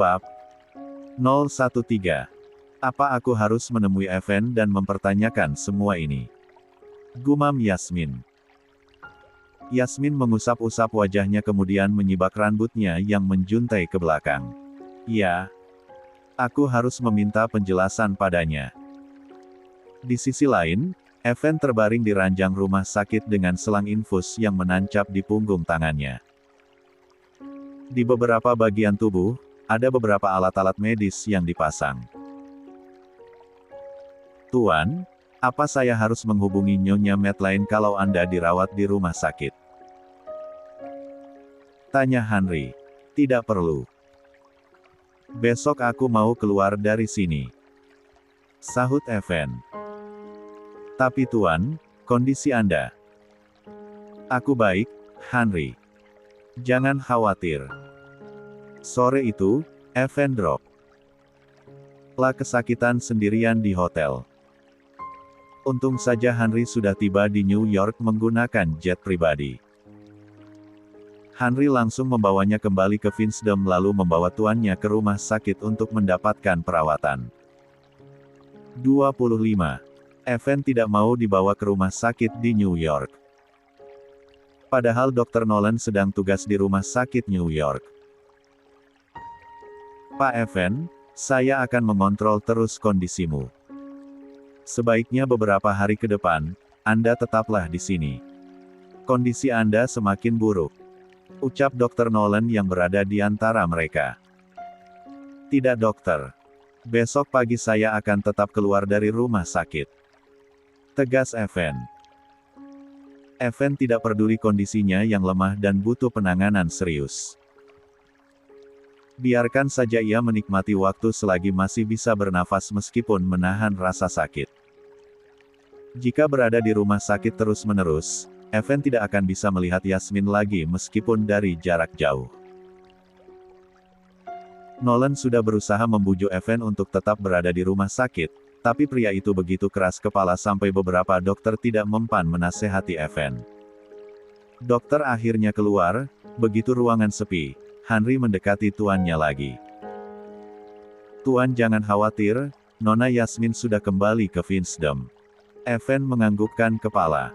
Bab 013. Apa aku harus menemui Evan dan mempertanyakan semua ini? Gumam Yasmin. Yasmin mengusap-usap wajahnya kemudian menyibak rambutnya yang menjuntai ke belakang. Ya. Aku harus meminta penjelasan padanya. Di sisi lain, Evan terbaring di ranjang rumah sakit dengan selang infus yang menancap di punggung tangannya. Di beberapa bagian tubuh, ada beberapa alat-alat medis yang dipasang. Tuan, apa saya harus menghubungi Nyonya Madeline kalau Anda dirawat di rumah sakit? Tanya Henry. Tidak perlu. Besok aku mau keluar dari sini. Sahut Evan. Tapi Tuan, kondisi Anda. Aku baik, Henry. Jangan khawatir. Sore itu, Evan drop. Lah kesakitan sendirian di hotel. Untung saja Henry sudah tiba di New York menggunakan jet pribadi. Henry langsung membawanya kembali ke Winsdom lalu membawa tuannya ke rumah sakit untuk mendapatkan perawatan. 25. Evan tidak mau dibawa ke rumah sakit di New York. Padahal Dr. Nolan sedang tugas di rumah sakit New York. Pak Evan, saya akan mengontrol terus kondisimu. Sebaiknya beberapa hari ke depan, Anda tetaplah di sini. Kondisi Anda semakin buruk. Ucap Dr. Nolan yang berada di antara mereka. Tidak dokter. Besok pagi saya akan tetap keluar dari rumah sakit. Tegas Evan. Evan tidak peduli kondisinya yang lemah dan butuh penanganan serius. Biarkan saja ia menikmati waktu selagi masih bisa bernafas meskipun menahan rasa sakit. Jika berada di rumah sakit terus-menerus, Evan tidak akan bisa melihat Yasmin lagi meskipun dari jarak jauh. Nolan sudah berusaha membujuk Evan untuk tetap berada di rumah sakit, tapi pria itu begitu keras kepala sampai beberapa dokter tidak mempan menasehati Evan. Dokter akhirnya keluar, begitu ruangan sepi. Henry mendekati tuannya lagi. Tuan jangan khawatir, Nona Yasmin sudah kembali ke Winsdom. Evan menganggukkan kepala.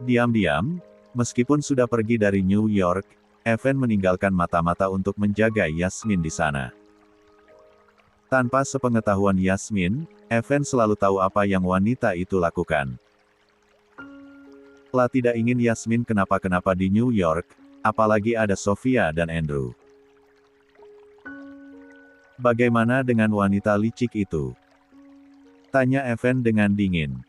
Diam-diam, meskipun sudah pergi dari New York, Evan meninggalkan mata-mata untuk menjaga Yasmin di sana. Tanpa sepengetahuan Yasmin, Evan selalu tahu apa yang wanita itu lakukan. Lah tidak ingin Yasmin kenapa-kenapa di New York, apalagi ada Sofia dan Andrew. Bagaimana dengan wanita licik itu? Tanya Evan dengan dingin.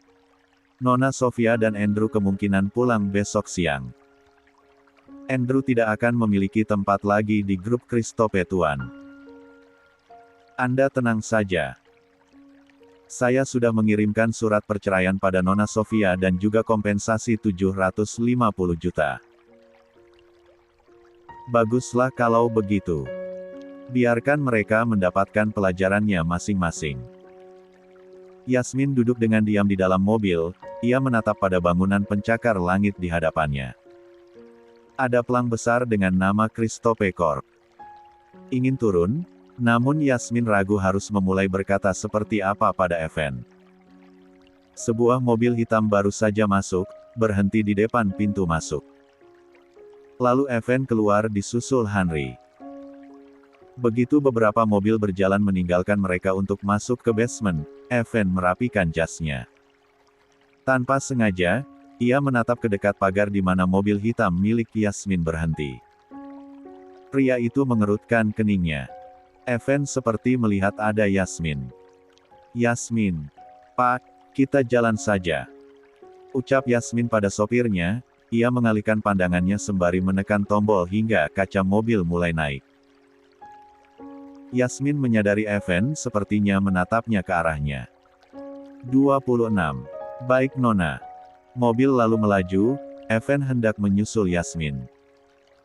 Nona Sofia dan Andrew kemungkinan pulang besok siang. Andrew tidak akan memiliki tempat lagi di grup Christophe Tuan. Anda tenang saja. Saya sudah mengirimkan surat perceraian pada Nona Sofia dan juga kompensasi 750 juta. Baguslah kalau begitu. Biarkan mereka mendapatkan pelajarannya masing-masing. Yasmin duduk dengan diam di dalam mobil, ia menatap pada bangunan pencakar langit di hadapannya. Ada pelang besar dengan nama Christophe Corp. Ingin turun, namun Yasmin ragu harus memulai berkata seperti apa pada Evan. Sebuah mobil hitam baru saja masuk, berhenti di depan pintu masuk. Lalu Evan keluar disusul Henry. Begitu beberapa mobil berjalan meninggalkan mereka untuk masuk ke basement, Evan merapikan jasnya. Tanpa sengaja, ia menatap ke dekat pagar di mana mobil hitam milik Yasmin berhenti. Pria itu mengerutkan keningnya. Evan seperti melihat ada Yasmin. Yasmin. Pak, kita jalan saja. Ucap Yasmin pada sopirnya. Ia mengalihkan pandangannya sembari menekan tombol hingga kaca mobil mulai naik. Yasmin menyadari Evan sepertinya menatapnya ke arahnya. 26. Baik Nona. Mobil lalu melaju, Evan hendak menyusul Yasmin.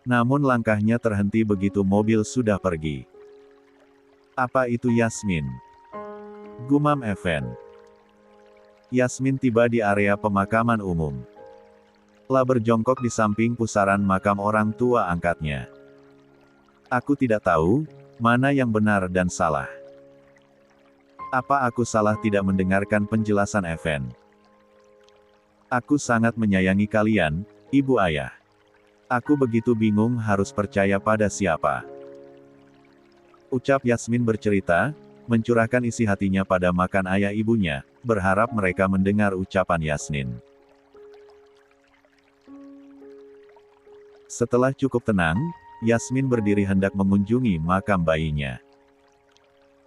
Namun langkahnya terhenti begitu mobil sudah pergi. Apa itu Yasmin? Gumam Evan. Yasmin tiba di area pemakaman umum. Lah berjongkok di samping pusaran makam orang tua angkatnya. Aku tidak tahu, Mana yang benar dan salah? Apa aku salah tidak mendengarkan penjelasan Evan? Aku sangat menyayangi kalian, ibu ayah. Aku begitu bingung harus percaya pada siapa. Ucap Yasmin bercerita, mencurahkan isi hatinya pada makan ayah ibunya, berharap mereka mendengar ucapan Yasmin. Setelah cukup tenang, Yasmin berdiri hendak mengunjungi makam bayinya.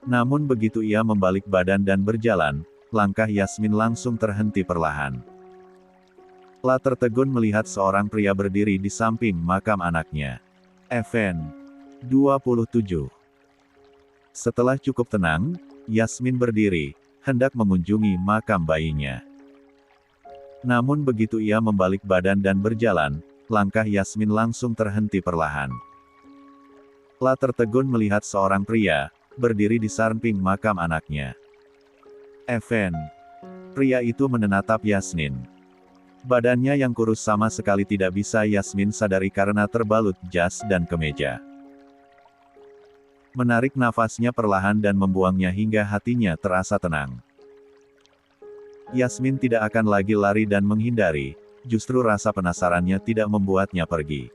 Namun begitu ia membalik badan dan berjalan, langkah Yasmin langsung terhenti perlahan. Lah tertegun melihat seorang pria berdiri di samping makam anaknya. Evan, 27. Setelah cukup tenang, Yasmin berdiri, hendak mengunjungi makam bayinya. Namun begitu ia membalik badan dan berjalan, langkah Yasmin langsung terhenti perlahan. Lah tertegun melihat seorang pria, berdiri di samping makam anaknya. Evan. Pria itu menatap Yasmin. Badannya yang kurus sama sekali tidak bisa Yasmin sadari karena terbalut jas dan kemeja. Menarik nafasnya perlahan dan membuangnya hingga hatinya terasa tenang. Yasmin tidak akan lagi lari dan menghindari, justru rasa penasarannya tidak membuatnya pergi.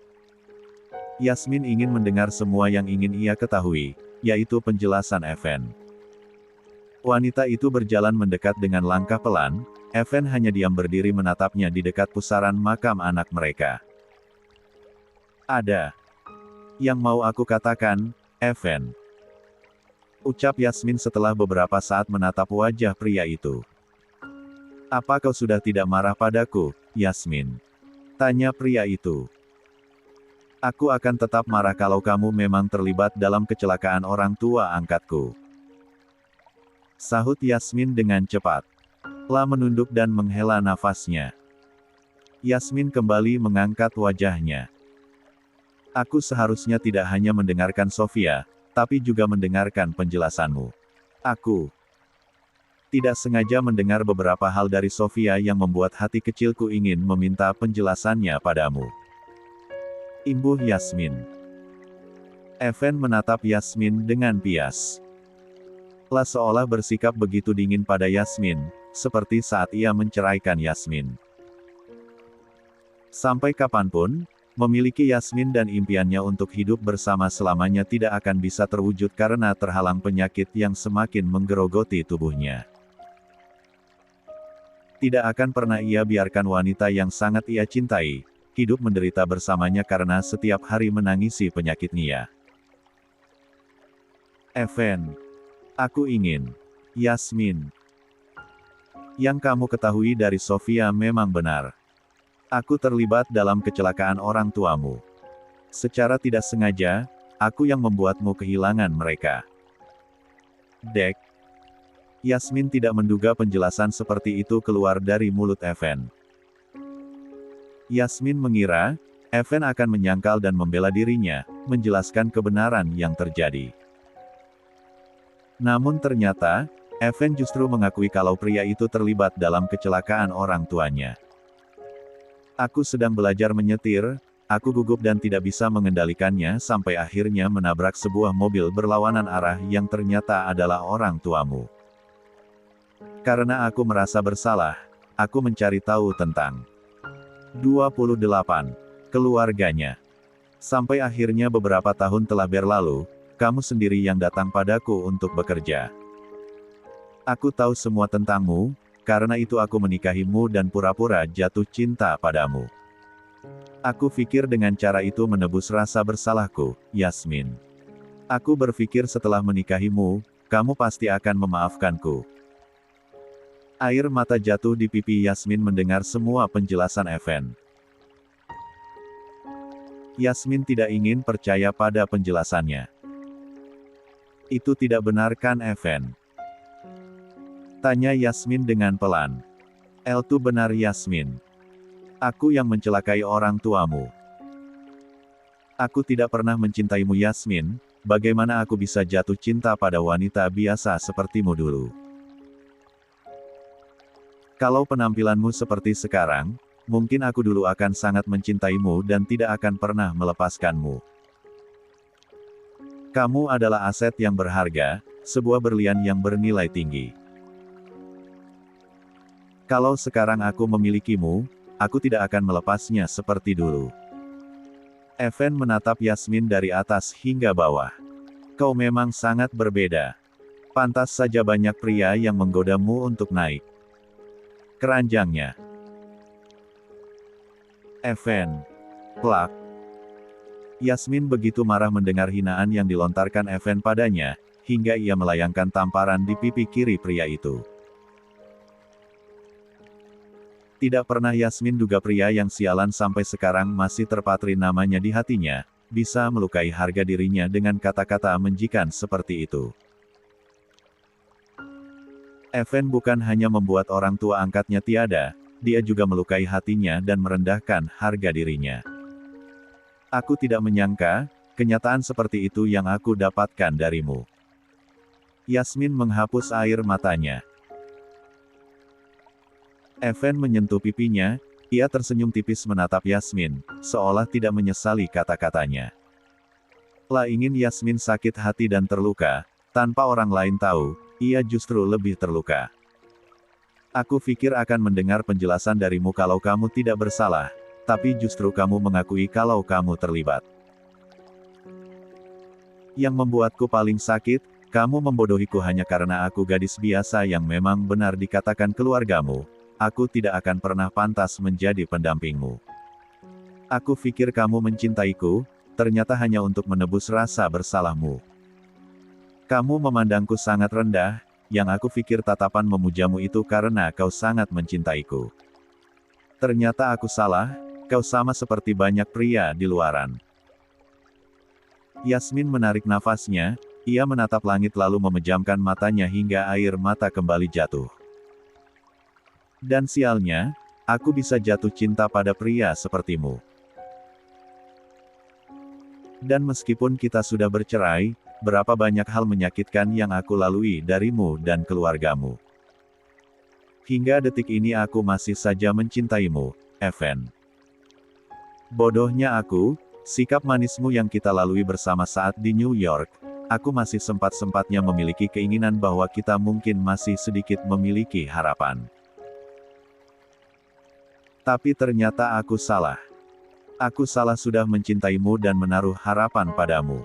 Yasmin ingin mendengar semua yang ingin ia ketahui, yaitu penjelasan Evan. Wanita itu berjalan mendekat dengan langkah pelan, Evan hanya diam berdiri menatapnya di dekat pusaran makam anak mereka. Ada yang mau aku katakan, Evan. Ucap Yasmin setelah beberapa saat menatap wajah pria itu. Apa kau sudah tidak marah padaku, Yasmin? Tanya pria itu. Aku akan tetap marah kalau kamu memang terlibat dalam kecelakaan orang tua angkatku. Sahut Yasmin dengan cepat. Lah menunduk dan menghela nafasnya. Yasmin kembali mengangkat wajahnya. Aku seharusnya tidak hanya mendengarkan Sofia, tapi juga mendengarkan penjelasanmu. Aku tidak sengaja mendengar beberapa hal dari Sofia yang membuat hati kecilku ingin meminta penjelasannya padamu. Imbuh Yasmin. Evan menatap Yasmin dengan pias. Lah seolah bersikap begitu dingin pada Yasmin, seperti saat ia menceraikan Yasmin. Sampai kapanpun, memiliki Yasmin dan impiannya untuk hidup bersama selamanya tidak akan bisa terwujud karena terhalang penyakit yang semakin menggerogoti tubuhnya. Tidak akan pernah ia biarkan wanita yang sangat ia cintai, hidup menderita bersamanya karena setiap hari menangisi penyakitnya. Evan. Aku ingin. Yasmin. Yang kamu ketahui dari Sofia memang benar. Aku terlibat dalam kecelakaan orang tuamu. Secara tidak sengaja, aku yang membuatmu kehilangan mereka. Dek. Yasmin tidak menduga penjelasan seperti itu keluar dari mulut Evan. Yasmin mengira, Evan akan menyangkal dan membela dirinya, menjelaskan kebenaran yang terjadi. Namun ternyata, Evan justru mengakui kalau pria itu terlibat dalam kecelakaan orang tuanya. Aku sedang belajar menyetir, aku gugup dan tidak bisa mengendalikannya sampai akhirnya menabrak sebuah mobil berlawanan arah yang ternyata adalah orang tuamu. Karena aku merasa bersalah, aku mencari tahu tentang 28. Keluarganya. Sampai akhirnya beberapa tahun telah berlalu, kamu sendiri yang datang padaku untuk bekerja. Aku tahu semua tentangmu, karena itu aku menikahimu dan pura-pura jatuh cinta padamu. Aku pikir dengan cara itu menebus rasa bersalahku, Yasmin. Aku berpikir setelah menikahimu, kamu pasti akan memaafkanku. Air mata jatuh di pipi Yasmin mendengar semua penjelasan Evan. Yasmin tidak ingin percaya pada penjelasannya. Itu tidak benar kan Evan? Tanya Yasmin dengan pelan. Itu benar Yasmin. Aku yang mencelakai orang tuamu. Aku tidak pernah mencintaimu Yasmin, bagaimana aku bisa jatuh cinta pada wanita biasa sepertimu dulu? Kalau penampilanmu seperti sekarang, mungkin aku dulu akan sangat mencintaimu dan tidak akan pernah melepaskanmu. Kamu adalah aset yang berharga, sebuah berlian yang bernilai tinggi. Kalau sekarang aku memilikimu, aku tidak akan melepasnya seperti dulu. Evan menatap Yasmin dari atas hingga bawah. Kau memang sangat berbeda. Pantas saja banyak pria yang menggodamu untuk naik. Keranjangnya. Evan. Plak. Yasmin begitu marah mendengar hinaan yang dilontarkan Evan padanya, hingga ia melayangkan tamparan di pipi kiri pria itu. Tidak pernah Yasmin duga pria yang sialan sampai sekarang masih terpatri namanya di hatinya, bisa melukai harga dirinya dengan kata-kata menjikan seperti itu. Evan bukan hanya membuat orang tua angkatnya tiada, dia juga melukai hatinya dan merendahkan harga dirinya. Aku tidak menyangka, kenyataan seperti itu yang aku dapatkan darimu. Yasmin menghapus air matanya. Evan menyentuh pipinya, ia tersenyum tipis menatap Yasmin, seolah tidak menyesali kata-katanya. Lah ingin Yasmin sakit hati dan terluka, tanpa orang lain tahu, ia justru lebih terluka. Aku pikir akan mendengar penjelasan darimu kalau kamu tidak bersalah, tapi justru kamu mengakui kalau kamu terlibat. Yang membuatku paling sakit, kamu membodohiku hanya karena aku gadis biasa yang memang benar dikatakan keluargamu. Aku tidak akan pernah pantas menjadi pendampingmu. Aku pikir kamu mencintaiku, ternyata hanya untuk menebus rasa bersalahmu. Kamu memandangku sangat rendah, yang aku pikir tatapan memujamu itu karena kau sangat mencintaiku. Ternyata aku salah, kau sama seperti banyak pria di luaran. Yasmin menarik nafasnya, ia menatap langit lalu memejamkan matanya hingga air mata kembali jatuh. Dan sialnya, aku bisa jatuh cinta pada pria sepertimu. Dan meskipun kita sudah bercerai, berapa banyak hal menyakitkan yang aku lalui darimu dan keluargamu. Hingga detik ini aku masih saja mencintaimu, Evan. Bodohnya aku, sikap manismu yang kita lalui bersama saat di New York, aku masih sempat-sempatnya memiliki keinginan bahwa kita mungkin masih sedikit memiliki harapan. Tapi ternyata aku salah. Aku salah sudah mencintaimu dan menaruh harapan padamu.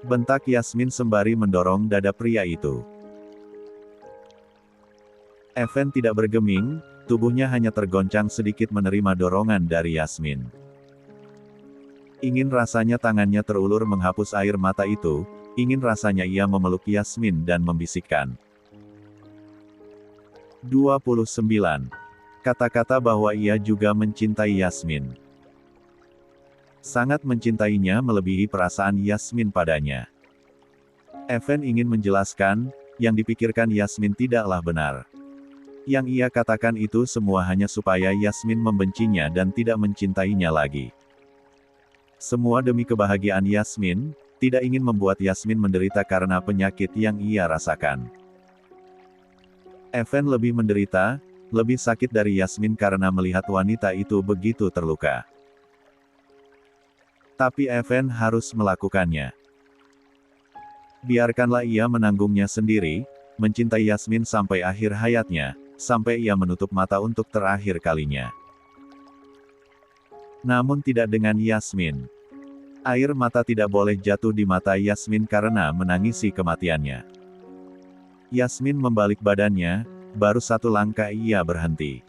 Bentak Yasmin sembari mendorong dada pria itu. Evan tidak bergeming, tubuhnya hanya tergoncang sedikit menerima dorongan dari Yasmin. Ingin rasanya tangannya terulur menghapus air mata itu, ingin rasanya ia memeluk Yasmin dan membisikkan. 29. Kata-kata bahwa ia juga mencintai Yasmin. Sangat mencintainya melebihi perasaan Yasmin padanya. Evan ingin menjelaskan, yang dipikirkan Yasmin tidaklah benar. Yang ia katakan itu semua hanya supaya Yasmin membencinya dan tidak mencintainya lagi. Semua demi kebahagiaan Yasmin, tidak ingin membuat Yasmin menderita karena penyakit yang ia rasakan. Evan lebih menderita, lebih sakit dari Yasmin karena melihat wanita itu begitu terluka. Tapi Evan harus melakukannya. Biarkanlah ia menanggungnya sendiri, mencintai Yasmin sampai akhir hayatnya, sampai ia menutup mata untuk terakhir kalinya. Namun tidak dengan Yasmin. Air mata tidak boleh jatuh di mata Yasmin karena menangisi kematiannya. Yasmin membalik badannya, baru satu langkah ia berhenti.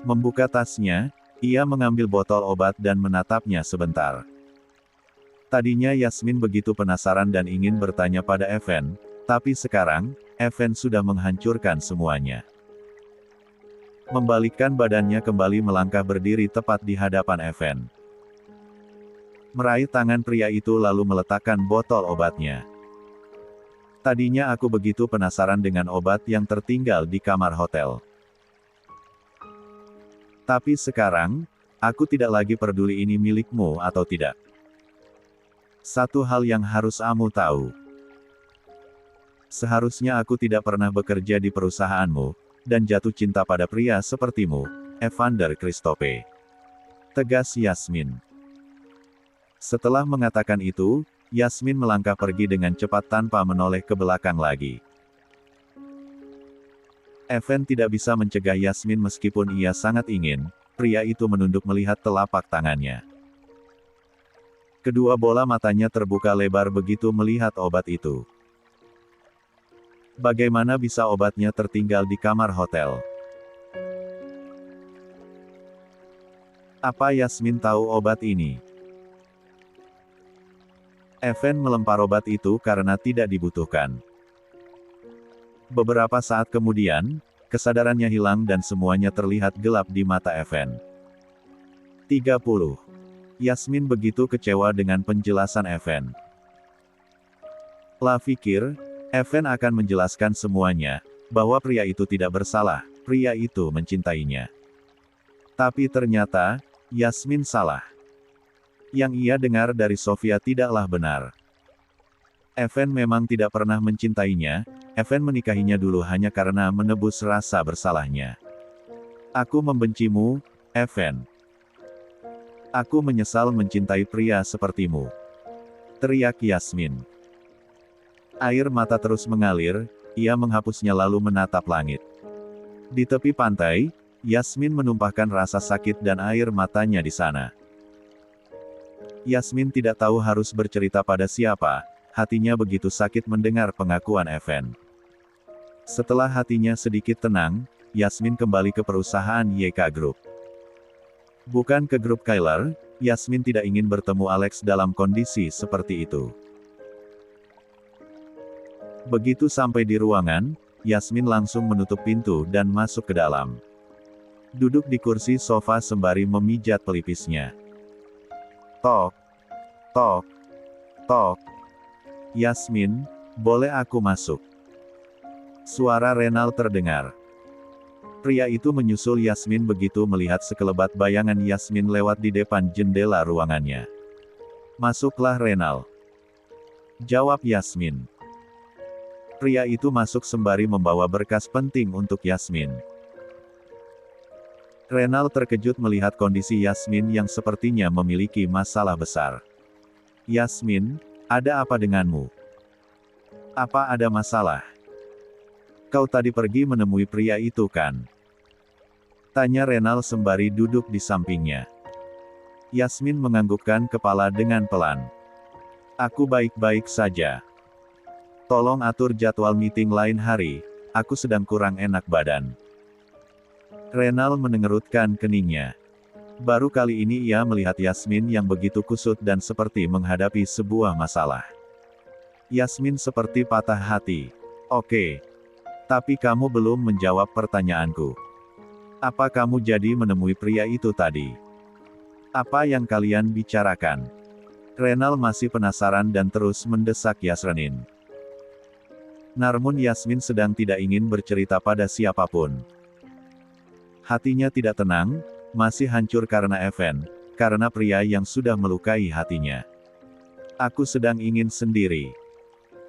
Membuka tasnya, ia mengambil botol obat dan menatapnya sebentar. Tadinya Yasmin begitu penasaran dan ingin bertanya pada Evan, tapi sekarang, Evan sudah menghancurkan semuanya. Membalikkan badannya kembali melangkah berdiri tepat di hadapan Evan. Meraih tangan pria itu lalu meletakkan botol obatnya. Tadinya aku begitu penasaran dengan obat yang tertinggal di kamar hotel. Tapi sekarang, aku tidak lagi peduli ini milikmu atau tidak. Satu hal yang harus kamu tahu. Seharusnya aku tidak pernah bekerja di perusahaanmu, dan jatuh cinta pada pria sepertimu, Evander Christophe. Tegas Yasmin. Setelah mengatakan itu, Yasmin melangkah pergi dengan cepat tanpa menoleh ke belakang lagi. Evan tidak bisa mencegah Yasmin meskipun ia sangat ingin, pria itu menunduk melihat telapak tangannya. Kedua bola matanya terbuka lebar begitu melihat obat itu. Bagaimana bisa obatnya tertinggal di kamar hotel? Apa Yasmin tahu obat ini? Evan melempar obat itu karena tidak dibutuhkan. Beberapa saat kemudian, kesadarannya hilang dan semuanya terlihat gelap di mata Evan. 30. Yasmin begitu kecewa dengan penjelasan Evan. La pikir, Evan akan menjelaskan semuanya, bahwa pria itu tidak bersalah, pria itu mencintainya. Tapi ternyata, Yasmin salah. Yang ia dengar dari Sofia tidaklah benar. Evan memang tidak pernah mencintainya, Evan menikahinya dulu hanya karena menebus rasa bersalahnya. Aku membencimu, Evan. Aku menyesal mencintai pria sepertimu. Teriak Yasmin. Air mata terus mengalir, ia menghapusnya lalu menatap langit. Di tepi pantai, Yasmin menumpahkan rasa sakit dan air matanya di sana. Yasmin tidak tahu harus bercerita pada siapa, hatinya begitu sakit mendengar pengakuan Evan. Setelah hatinya sedikit tenang, Yasmin kembali ke perusahaan YK Group. Bukan ke grup Kyler, Yasmin tidak ingin bertemu Alex dalam kondisi seperti itu. Begitu sampai di ruangan, Yasmin langsung menutup pintu dan masuk ke dalam. Duduk di kursi sofa sembari memijat pelipisnya. Tok, tok, tok. Yasmin, boleh aku masuk? Suara Renal terdengar. Pria itu menyusul Yasmin begitu melihat sekelebat bayangan Yasmin lewat di depan jendela ruangannya. Masuklah Renal. Jawab Yasmin. Pria itu masuk sembari membawa berkas penting untuk Yasmin. Renal terkejut melihat kondisi Yasmin yang sepertinya memiliki masalah besar. Yasmin, ada apa denganmu? Apa ada masalah? Kau tadi pergi menemui pria itu kan? Tanya Renal sembari duduk di sampingnya. Yasmin menganggukkan kepala dengan pelan. Aku baik-baik saja. Tolong atur jadwal meeting lain hari, aku sedang kurang enak badan. Renal menengerutkan keningnya. Baru kali ini ia melihat Yasmin yang begitu kusut dan seperti menghadapi sebuah masalah. Yasmin seperti patah hati. Oke. Tapi kamu belum menjawab pertanyaanku. Apa kamu jadi menemui pria itu tadi? Apa yang kalian bicarakan? Renal masih penasaran dan terus mendesak Yasmin. Namun Yasmin sedang tidak ingin bercerita pada siapapun. Hatinya tidak tenang, masih hancur karena Evan, karena pria yang sudah melukai hatinya. Aku sedang ingin sendiri.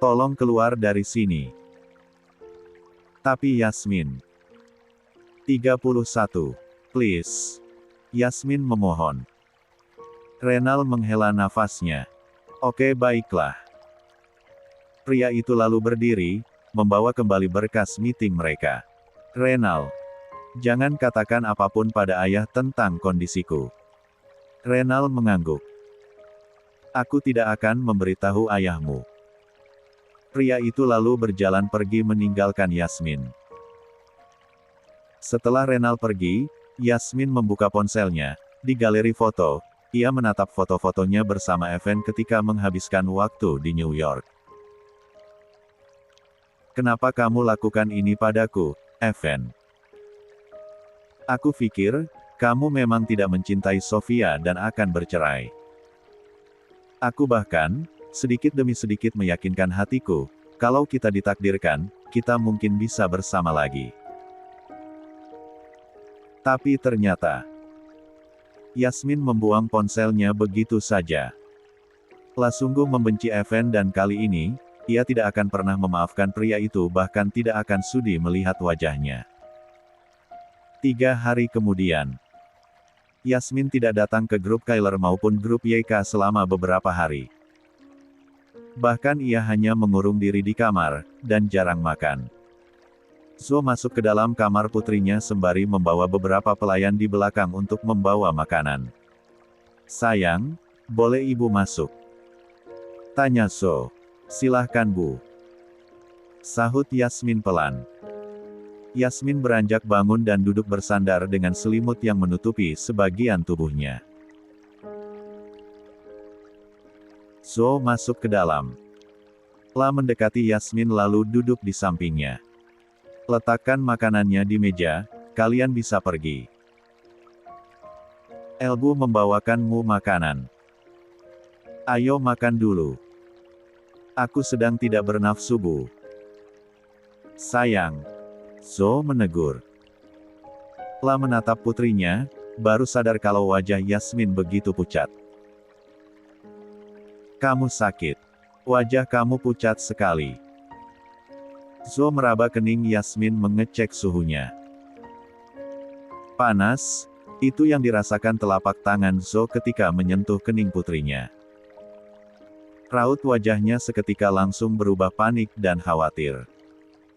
Tolong keluar dari sini. Tapi Yasmin. 31. Please. Yasmin memohon. Renal menghela nafasnya. Oke baiklah. Pria itu lalu berdiri, membawa kembali berkas meeting mereka. Renal. Jangan katakan apapun pada ayah tentang kondisiku. Renal mengangguk. Aku tidak akan memberitahu ayahmu. Pria itu lalu berjalan pergi meninggalkan Yasmin. Setelah Renal pergi, Yasmin membuka ponselnya. Di galeri foto, ia menatap foto-fotonya bersama Evan ketika menghabiskan waktu di New York. Kenapa kamu lakukan ini padaku, Evan? Aku pikir, kamu memang tidak mencintai Sofia dan akan bercerai. Aku bahkan, sedikit demi sedikit meyakinkan hatiku, kalau kita ditakdirkan, kita mungkin bisa bersama lagi. Tapi ternyata, Yasmin membuang ponselnya begitu saja. Lah sungguh membenci Evan dan kali ini, ia tidak akan pernah memaafkan pria itu bahkan tidak akan sudi melihat wajahnya. 3 hari kemudian, Yasmin tidak datang ke grup Kyler maupun grup YK selama beberapa hari. Bahkan ia hanya mengurung diri di kamar, dan jarang makan. Zo masuk ke dalam kamar putrinya sembari membawa beberapa pelayan di belakang untuk membawa makanan. "Sayang, boleh ibu masuk?" tanya Zo. "Silahkan Bu," sahut Yasmin pelan. Yasmin beranjak bangun dan duduk bersandar dengan selimut yang menutupi sebagian tubuhnya. Zo masuk ke dalam. La mendekati Yasmin lalu duduk di sampingnya. "Letakkan makanannya di meja, kalian bisa pergi. Elbu membawakanmu makanan. Ayo makan dulu. Aku sedang tidak bernafsu Bu." "Sayang," Zo menegur. La menatap putrinya, baru sadar kalau wajah Yasmin begitu pucat. "Kamu sakit. Wajah kamu pucat sekali." Zo meraba kening Yasmin mengecek suhunya. Panas, itu yang dirasakan telapak tangan Zo ketika menyentuh kening putrinya. Raut wajahnya seketika langsung berubah panik dan khawatir.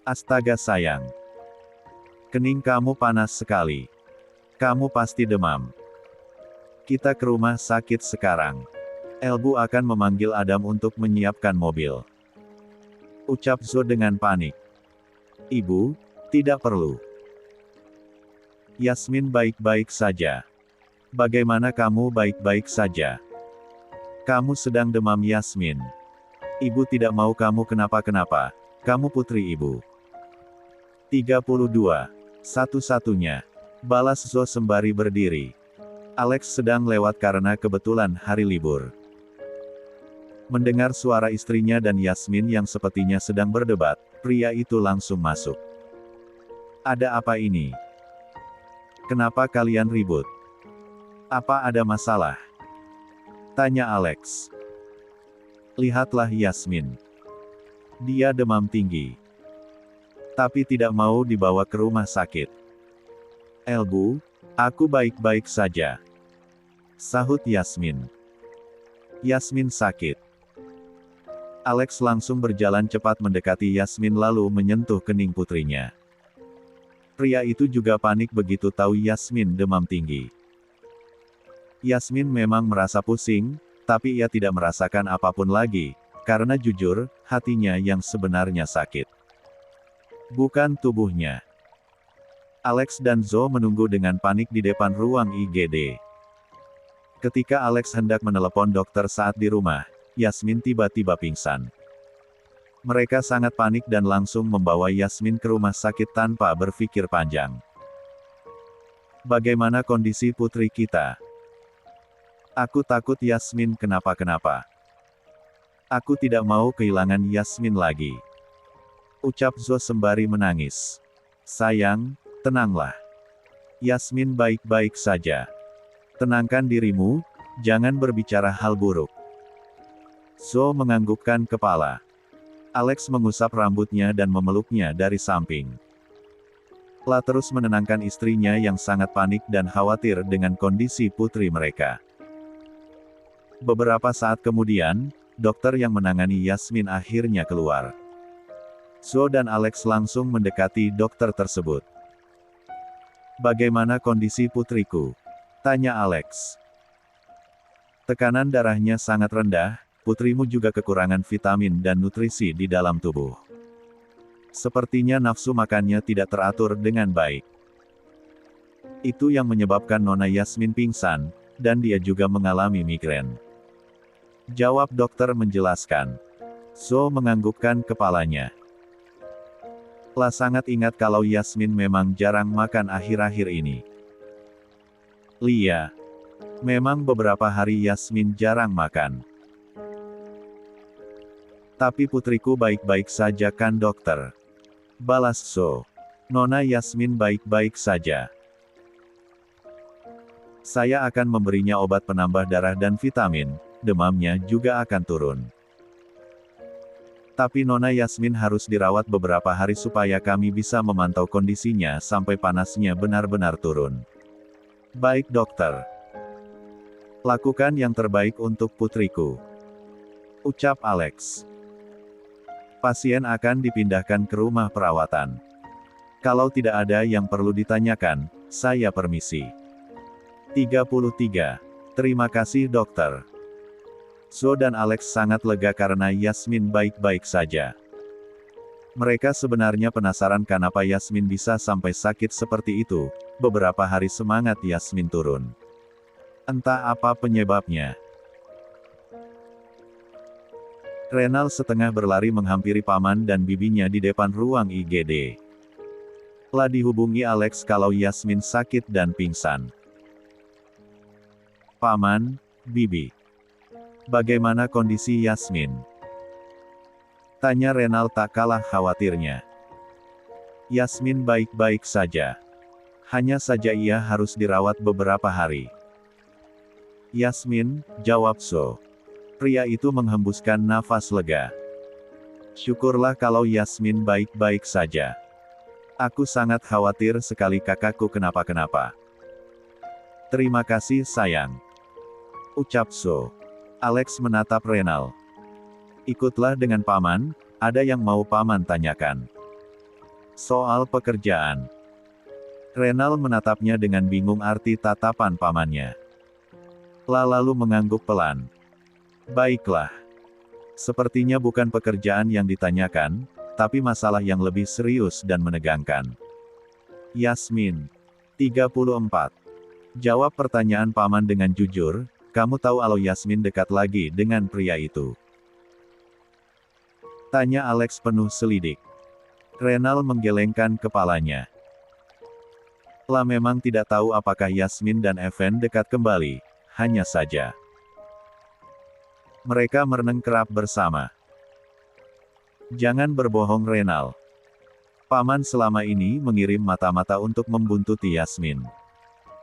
"Astaga sayang. Kening kamu panas sekali. Kamu pasti demam. Kita ke rumah sakit sekarang. Elbu akan memanggil Adam untuk menyiapkan mobil," ucap Zo dengan panik. "Ibu, tidak perlu. Yasmin baik-baik saja. Bagaimana kamu baik-baik saja? Kamu sedang demam Yasmin. Ibu tidak mau kamu kenapa-kenapa. Kamu putri ibu." 32. Satu-satunya. Balas Zo sembari berdiri. Alex sedang lewat karena kebetulan hari libur. Mendengar suara istrinya dan Yasmin yang sepertinya sedang berdebat, pria itu langsung masuk. "Ada apa ini? Kenapa kalian ribut? Apa ada masalah?" tanya Alex. "Lihatlah Yasmin. Dia demam tinggi. Tapi tidak mau dibawa ke rumah sakit." "Elbu, aku baik-baik saja," sahut Yasmin. "Yasmin sakit." Alex langsung berjalan cepat mendekati Yasmin lalu menyentuh kening putrinya. Pria itu juga panik begitu tahu Yasmin demam tinggi. Yasmin memang merasa pusing, tapi ia tidak merasakan apapun lagi, karena jujur, hatinya yang sebenarnya sakit. Bukan tubuhnya. Alex dan Zo menunggu dengan panik di depan ruang IGD. Ketika Alex hendak menelepon dokter saat di rumah, Yasmin tiba-tiba pingsan. Mereka sangat panik dan langsung membawa Yasmin ke rumah sakit tanpa berpikir panjang. "Bagaimana kondisi putri kita? Aku takut Yasmin kenapa-kenapa. Aku tidak mau kehilangan Yasmin lagi," ucap Zo sembari menangis. "Sayang, tenanglah. Yasmin baik-baik saja. Tenangkan dirimu, jangan berbicara hal buruk." Zo menganggukkan kepala. Alex mengusap rambutnya dan memeluknya dari samping. La terus menenangkan istrinya yang sangat panik dan khawatir dengan kondisi putri mereka. Beberapa saat kemudian, dokter yang menangani Yasmin akhirnya keluar. Zo dan Alex langsung mendekati dokter tersebut. "Bagaimana kondisi putriku?" tanya Alex. "Tekanan darahnya sangat rendah, putrimu juga kekurangan vitamin dan nutrisi di dalam tubuh. Sepertinya nafsu makannya tidak teratur dengan baik. Itu yang menyebabkan Nona Yasmin pingsan, dan dia juga mengalami migrain," jawab dokter menjelaskan. Zo menganggukkan kepalanya. La sangat ingat kalau Yasmin memang jarang makan akhir-akhir ini. "Lia. Memang beberapa hari Yasmin jarang makan. Tapi putriku baik-baik saja kan dokter?" balas Zo. "Nona Yasmin baik-baik saja. Saya akan memberinya obat penambah darah dan vitamin, demamnya juga akan turun. Tapi Nona Yasmin harus dirawat beberapa hari supaya kami bisa memantau kondisinya sampai panasnya benar-benar turun." "Baik dokter. Lakukan yang terbaik untuk putriku," ucap Alex. Pasien akan dipindahkan ke rumah perawatan. Kalau tidak ada yang perlu ditanyakan, saya permisi. 33. Terima kasih dokter. So dan Alex sangat lega karena Yasmin baik-baik saja. Mereka sebenarnya penasaran kenapa Yasmin bisa sampai sakit seperti itu. Beberapa hari semangat Yasmin turun. Entah apa penyebabnya. Renal setengah berlari menghampiri paman dan bibinya di depan ruang IGD. Telah dihubungi Alex kalau Yasmin sakit dan pingsan. Paman, bibi. Bagaimana kondisi Yasmin? Tanya Renal tak kalah khawatirnya. Yasmin baik-baik saja. Hanya saja ia harus dirawat beberapa hari. Yasmin, jawab So. Pria itu menghembuskan nafas lega. Syukurlah kalau Yasmin baik-baik saja. Aku sangat khawatir sekali kakakku kenapa-kenapa. Terima kasih sayang. Ucap So. Alex menatap Renal. Ikutlah dengan paman, ada yang mau paman tanyakan. Soal pekerjaan. Renal menatapnya dengan bingung arti tatapan pamannya. Lalu mengangguk pelan. Baiklah. Sepertinya bukan pekerjaan yang ditanyakan, tapi masalah yang lebih serius dan menegangkan. Yasmin. 34. Jawab pertanyaan paman dengan jujur, kamu tahu kalau Yasmin dekat lagi dengan pria itu? Tanya Alex penuh selidik. Renal menggelengkan kepalanya. Lah memang tidak tahu apakah Yasmin dan Evan dekat kembali, hanya saja. Mereka merenung kerap bersama. Jangan berbohong Renal. Paman selama ini mengirim mata-mata untuk membuntuti Yasmin.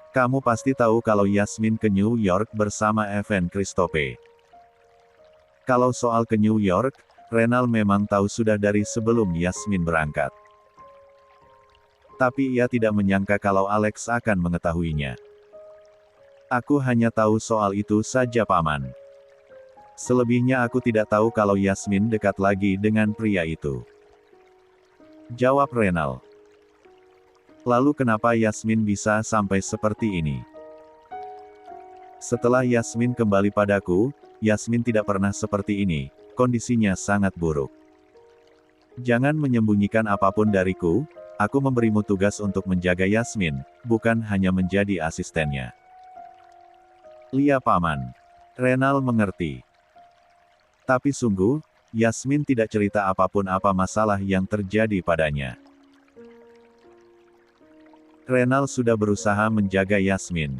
Kamu pasti tahu kalau Yasmin ke New York bersama Evan Christophe. Kalau soal ke New York, Renal memang tahu sudah dari sebelum Yasmin berangkat. Tapi ia tidak menyangka kalau Alex akan mengetahuinya. Aku hanya tahu soal itu saja paman. Selebihnya aku tidak tahu kalau Yasmin dekat lagi dengan pria itu. Jawab Renal. Lalu kenapa Yasmin bisa sampai seperti ini? Setelah Yasmin kembali padaku, Yasmin tidak pernah seperti ini, kondisinya sangat buruk. Jangan menyembunyikan apapun dariku, aku memberimu tugas untuk menjaga Yasmin, bukan hanya menjadi asistennya. Lia paman. Renal mengerti. Tapi sungguh, Yasmin tidak cerita apapun apa masalah yang terjadi padanya. Renal sudah berusaha menjaga Yasmin.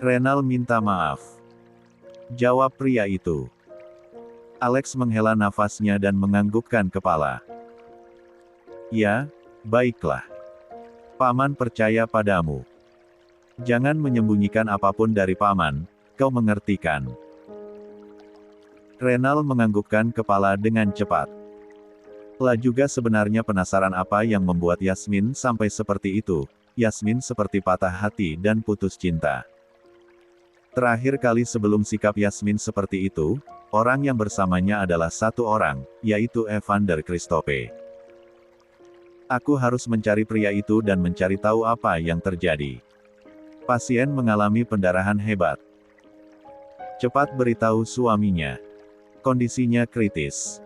Renal minta maaf. Jawab pria itu. Alex menghela nafasnya dan menganggukkan kepala. Ya, baiklah. Paman percaya padamu. Jangan menyembunyikan apapun dari paman, kau mengerti kan? Renal menganggukkan kepala dengan cepat. Lah juga sebenarnya penasaran apa yang membuat Yasmin sampai seperti itu. Yasmin seperti patah hati dan putus cinta. Terakhir kali sebelum sikap Yasmin seperti itu, orang yang bersamanya adalah satu orang, yaitu Evander Christophe. Aku harus mencari pria itu dan mencari tahu apa yang terjadi. Pasien mengalami pendarahan hebat. Cepat beritahu suaminya. Kondisinya kritis.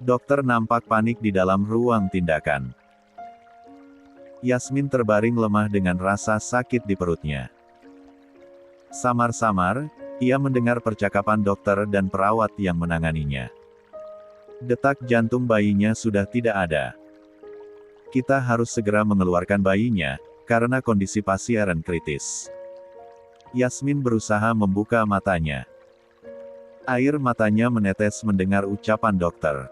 Dokter nampak panik di dalam ruang tindakan. Yasmin terbaring lemah dengan rasa sakit di perutnya. Samar-samar, ia mendengar percakapan dokter dan perawat yang menanganinya. Detak jantung bayinya sudah tidak ada. Kita harus segera mengeluarkan bayinya, karena kondisi pasien kritis. Yasmin berusaha membuka matanya. Air matanya menetes mendengar ucapan dokter.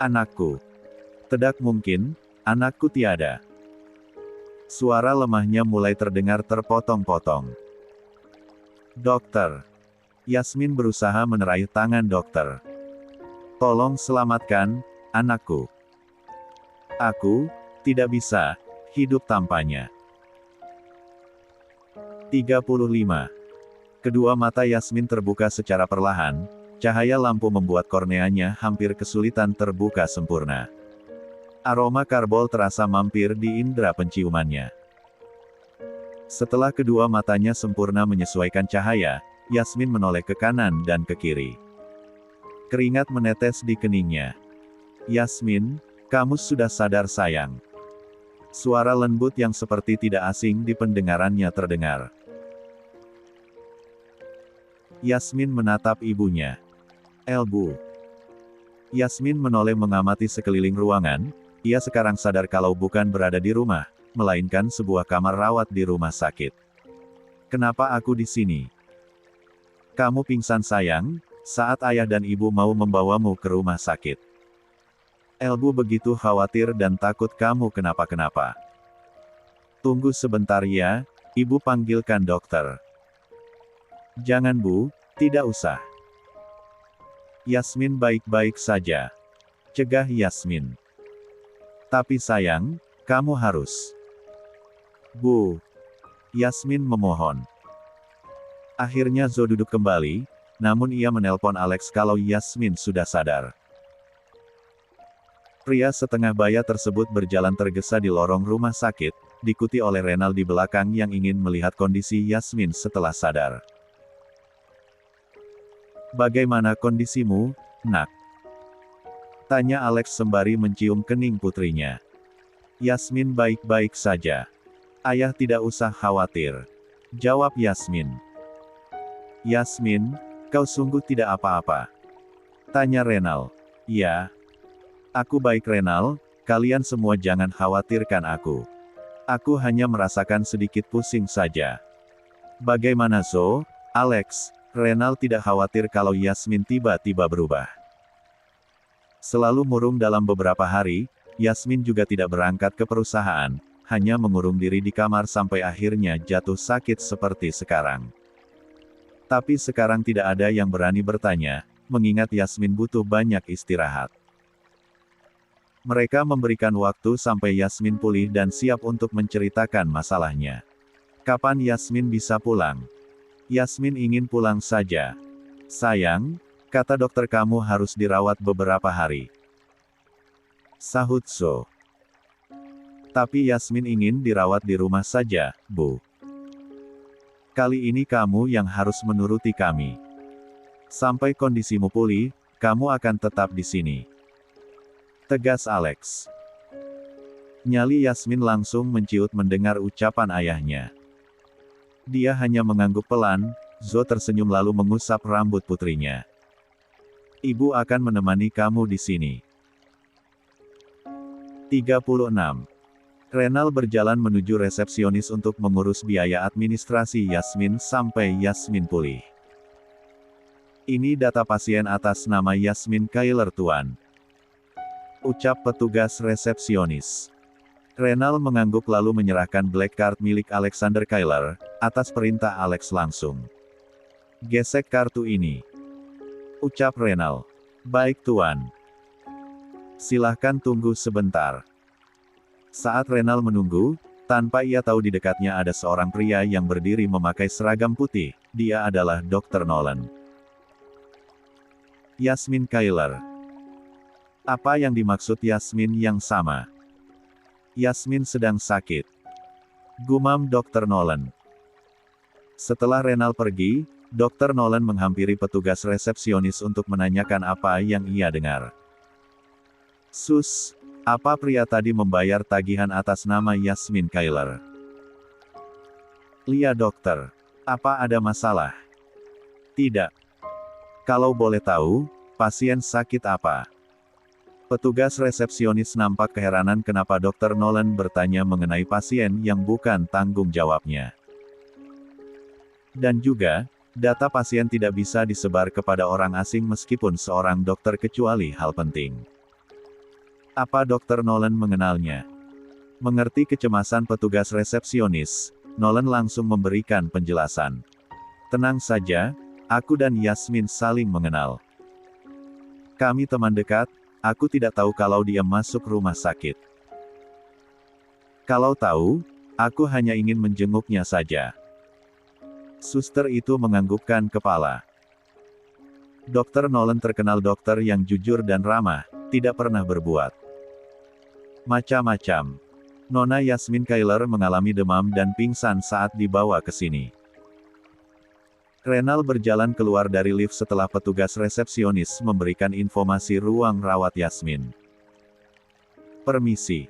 Anakku. Tidak mungkin, anakku tiada. Suara lemahnya mulai terdengar terpotong-potong. Dokter. Yasmin berusaha meraih tangan dokter. Tolong selamatkan, anakku. Aku, tidak bisa, hidup tanpanya. 35. Kedua mata Yasmin terbuka secara perlahan, Cahaya lampu membuat korneanya hampir kesulitan terbuka sempurna. Aroma karbol terasa mampir di indera penciumannya. Setelah kedua matanya sempurna menyesuaikan cahaya, Yasmin menoleh ke kanan dan ke kiri. Keringat menetes di keningnya. "Yasmin, kamu sudah sadar sayang?" Suara lembut yang seperti tidak asing di pendengarannya terdengar. Yasmin menatap ibunya. "Bu." Yasmin menoleh mengamati sekeliling ruangan. Ia sekarang sadar kalau bukan berada di rumah, melainkan sebuah kamar rawat di rumah sakit. "Kenapa aku di sini?" "Kamu pingsan sayang, saat ayah dan ibu mau membawamu ke rumah sakit. Bu begitu khawatir dan takut kamu kenapa-kenapa." "Tunggu sebentar ya, ibu panggilkan dokter." "Jangan Bu, tidak usah. Yasmin baik-baik saja," cegah Yasmin. "Tapi sayang, kamu harus." "Bu." Yasmin memohon. Akhirnya Zo duduk kembali, namun ia menelpon Alex kalau Yasmin sudah sadar. Pria setengah baya tersebut berjalan tergesa di lorong rumah sakit, diikuti oleh Renal di belakang yang ingin melihat kondisi Yasmin setelah sadar. "Bagaimana kondisimu, Nak?" tanya Alex sembari mencium kening putrinya. "Yasmin baik-baik saja. Ayah tidak usah khawatir," jawab Yasmin. "Yasmin, kau sungguh tidak apa-apa?" tanya Renal. "Ya. Aku baik Renal, kalian semua jangan khawatirkan aku. Aku hanya merasakan sedikit pusing saja." "Bagaimana Zo, Alex?" Renal tidak khawatir kalau Yasmin tiba-tiba berubah. Selalu murung dalam beberapa hari, Yasmin juga tidak berangkat ke perusahaan, hanya mengurung diri di kamar sampai akhirnya jatuh sakit seperti sekarang. Tapi sekarang tidak ada yang berani bertanya, mengingat Yasmin butuh banyak istirahat. Mereka memberikan waktu sampai Yasmin pulih dan siap untuk menceritakan masalahnya. "Kapan Yasmin bisa pulang?" "Yasmin ingin pulang saja. Sayang, kata dokter kamu harus dirawat beberapa hari," sahut Zo. "Tapi Yasmin ingin dirawat di rumah saja, Bu. Kali ini kamu yang harus menuruti kami. Sampai kondisimu pulih, kamu akan tetap di sini," tegas Alex. Nyali Yasmin langsung menciut mendengar ucapan ayahnya. Dia hanya mengangguk pelan. Zo tersenyum lalu mengusap rambut putrinya. "Ibu akan menemani kamu di sini." 36. Renal berjalan menuju resepsionis untuk mengurus biaya administrasi Yasmin sampai Yasmin pulih. "Ini data pasien atas nama Yasmin Kailer Tuan," ucap petugas resepsionis. Renal mengangguk lalu menyerahkan black card milik Alexander Kailer, atas perintah Alex langsung. "Gesek kartu ini," ucap Renal. "Baik Tuan. Silahkan tunggu sebentar." Saat Renal menunggu, tanpa ia tahu di dekatnya ada seorang pria yang berdiri memakai seragam putih. Dia adalah Dr. Nolan. "Yasmin Kailer." Apa yang dimaksud Yasmin yang sama? "Yasmin sedang sakit," gumam Dr. Nolan. Setelah Renal pergi, Dr. Nolan menghampiri petugas resepsionis untuk menanyakan apa yang ia dengar. "Sus, apa pria tadi membayar tagihan atas nama Yasmin Kailer?" "Iya dokter. Apa ada masalah?" "Tidak. Kalau boleh tahu, pasien sakit apa?" Petugas resepsionis nampak keheranan kenapa Dr. Nolan bertanya mengenai pasien yang bukan tanggung jawabnya. Dan juga, data pasien tidak bisa disebar kepada orang asing meskipun seorang dokter kecuali hal penting. Apa Dr. Nolan mengenalnya? Mengerti kecemasan petugas resepsionis, Nolan langsung memberikan penjelasan. "Tenang saja, aku dan Yasmin saling mengenal. Kami teman dekat, aku tidak tahu kalau dia masuk rumah sakit. Kalau tahu, aku hanya ingin menjenguknya saja." Suster itu menganggukkan kepala. Dokter Nolan terkenal dokter yang jujur dan ramah, tidak pernah berbuat macam-macam. Nona Yasmin Kailer mengalami demam dan pingsan saat dibawa ke sini. Renal berjalan keluar dari lift setelah petugas resepsionis memberikan informasi ruang rawat Yasmin. "Permisi,"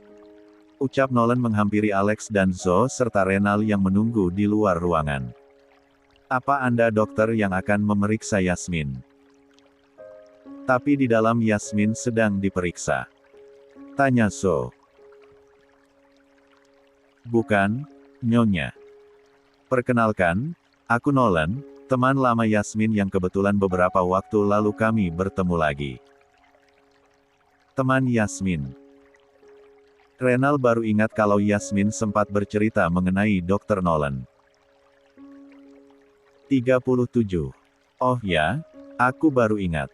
ucap Nolan menghampiri Alex dan Zoe serta Renal yang menunggu di luar ruangan. "Apa Anda dokter yang akan memeriksa Yasmin?" "Tapi di dalam Yasmin sedang diperiksa," tanya Zoe. "Bukan, Nyonya. Perkenalkan, aku Nolan, teman lama Yasmin yang kebetulan beberapa waktu lalu kami bertemu lagi." Teman Yasmin. Renal baru ingat kalau Yasmin sempat bercerita mengenai Dr. Nolan. 37. "Oh ya, aku baru ingat.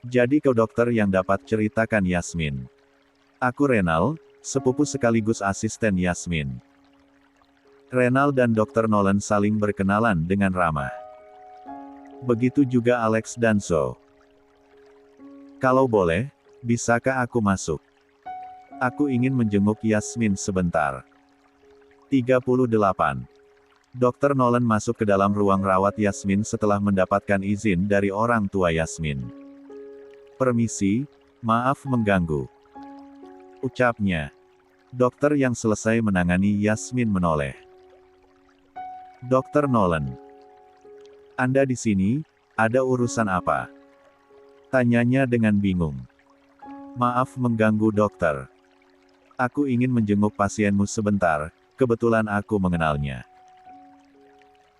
Jadi kau dokter yang dapat ceritakan Yasmin. Aku Renal, sepupu sekaligus asisten Yasmin." Renal dan Dr. Nolan saling berkenalan dengan ramah. Begitu juga Alex dan Zoe. "Kalau boleh, bisakah aku masuk? Aku ingin menjenguk Yasmin sebentar." 38. Dr. Nolan masuk ke dalam ruang rawat Yasmin setelah mendapatkan izin dari orang tua Yasmin. "Permisi, maaf mengganggu," ucapnya. Dokter yang selesai menangani Yasmin menoleh. "Dr. Nolan, Anda di sini, ada urusan apa?" tanyanya dengan bingung. "Maaf mengganggu dokter. Aku ingin menjenguk pasienmu sebentar, kebetulan aku mengenalnya.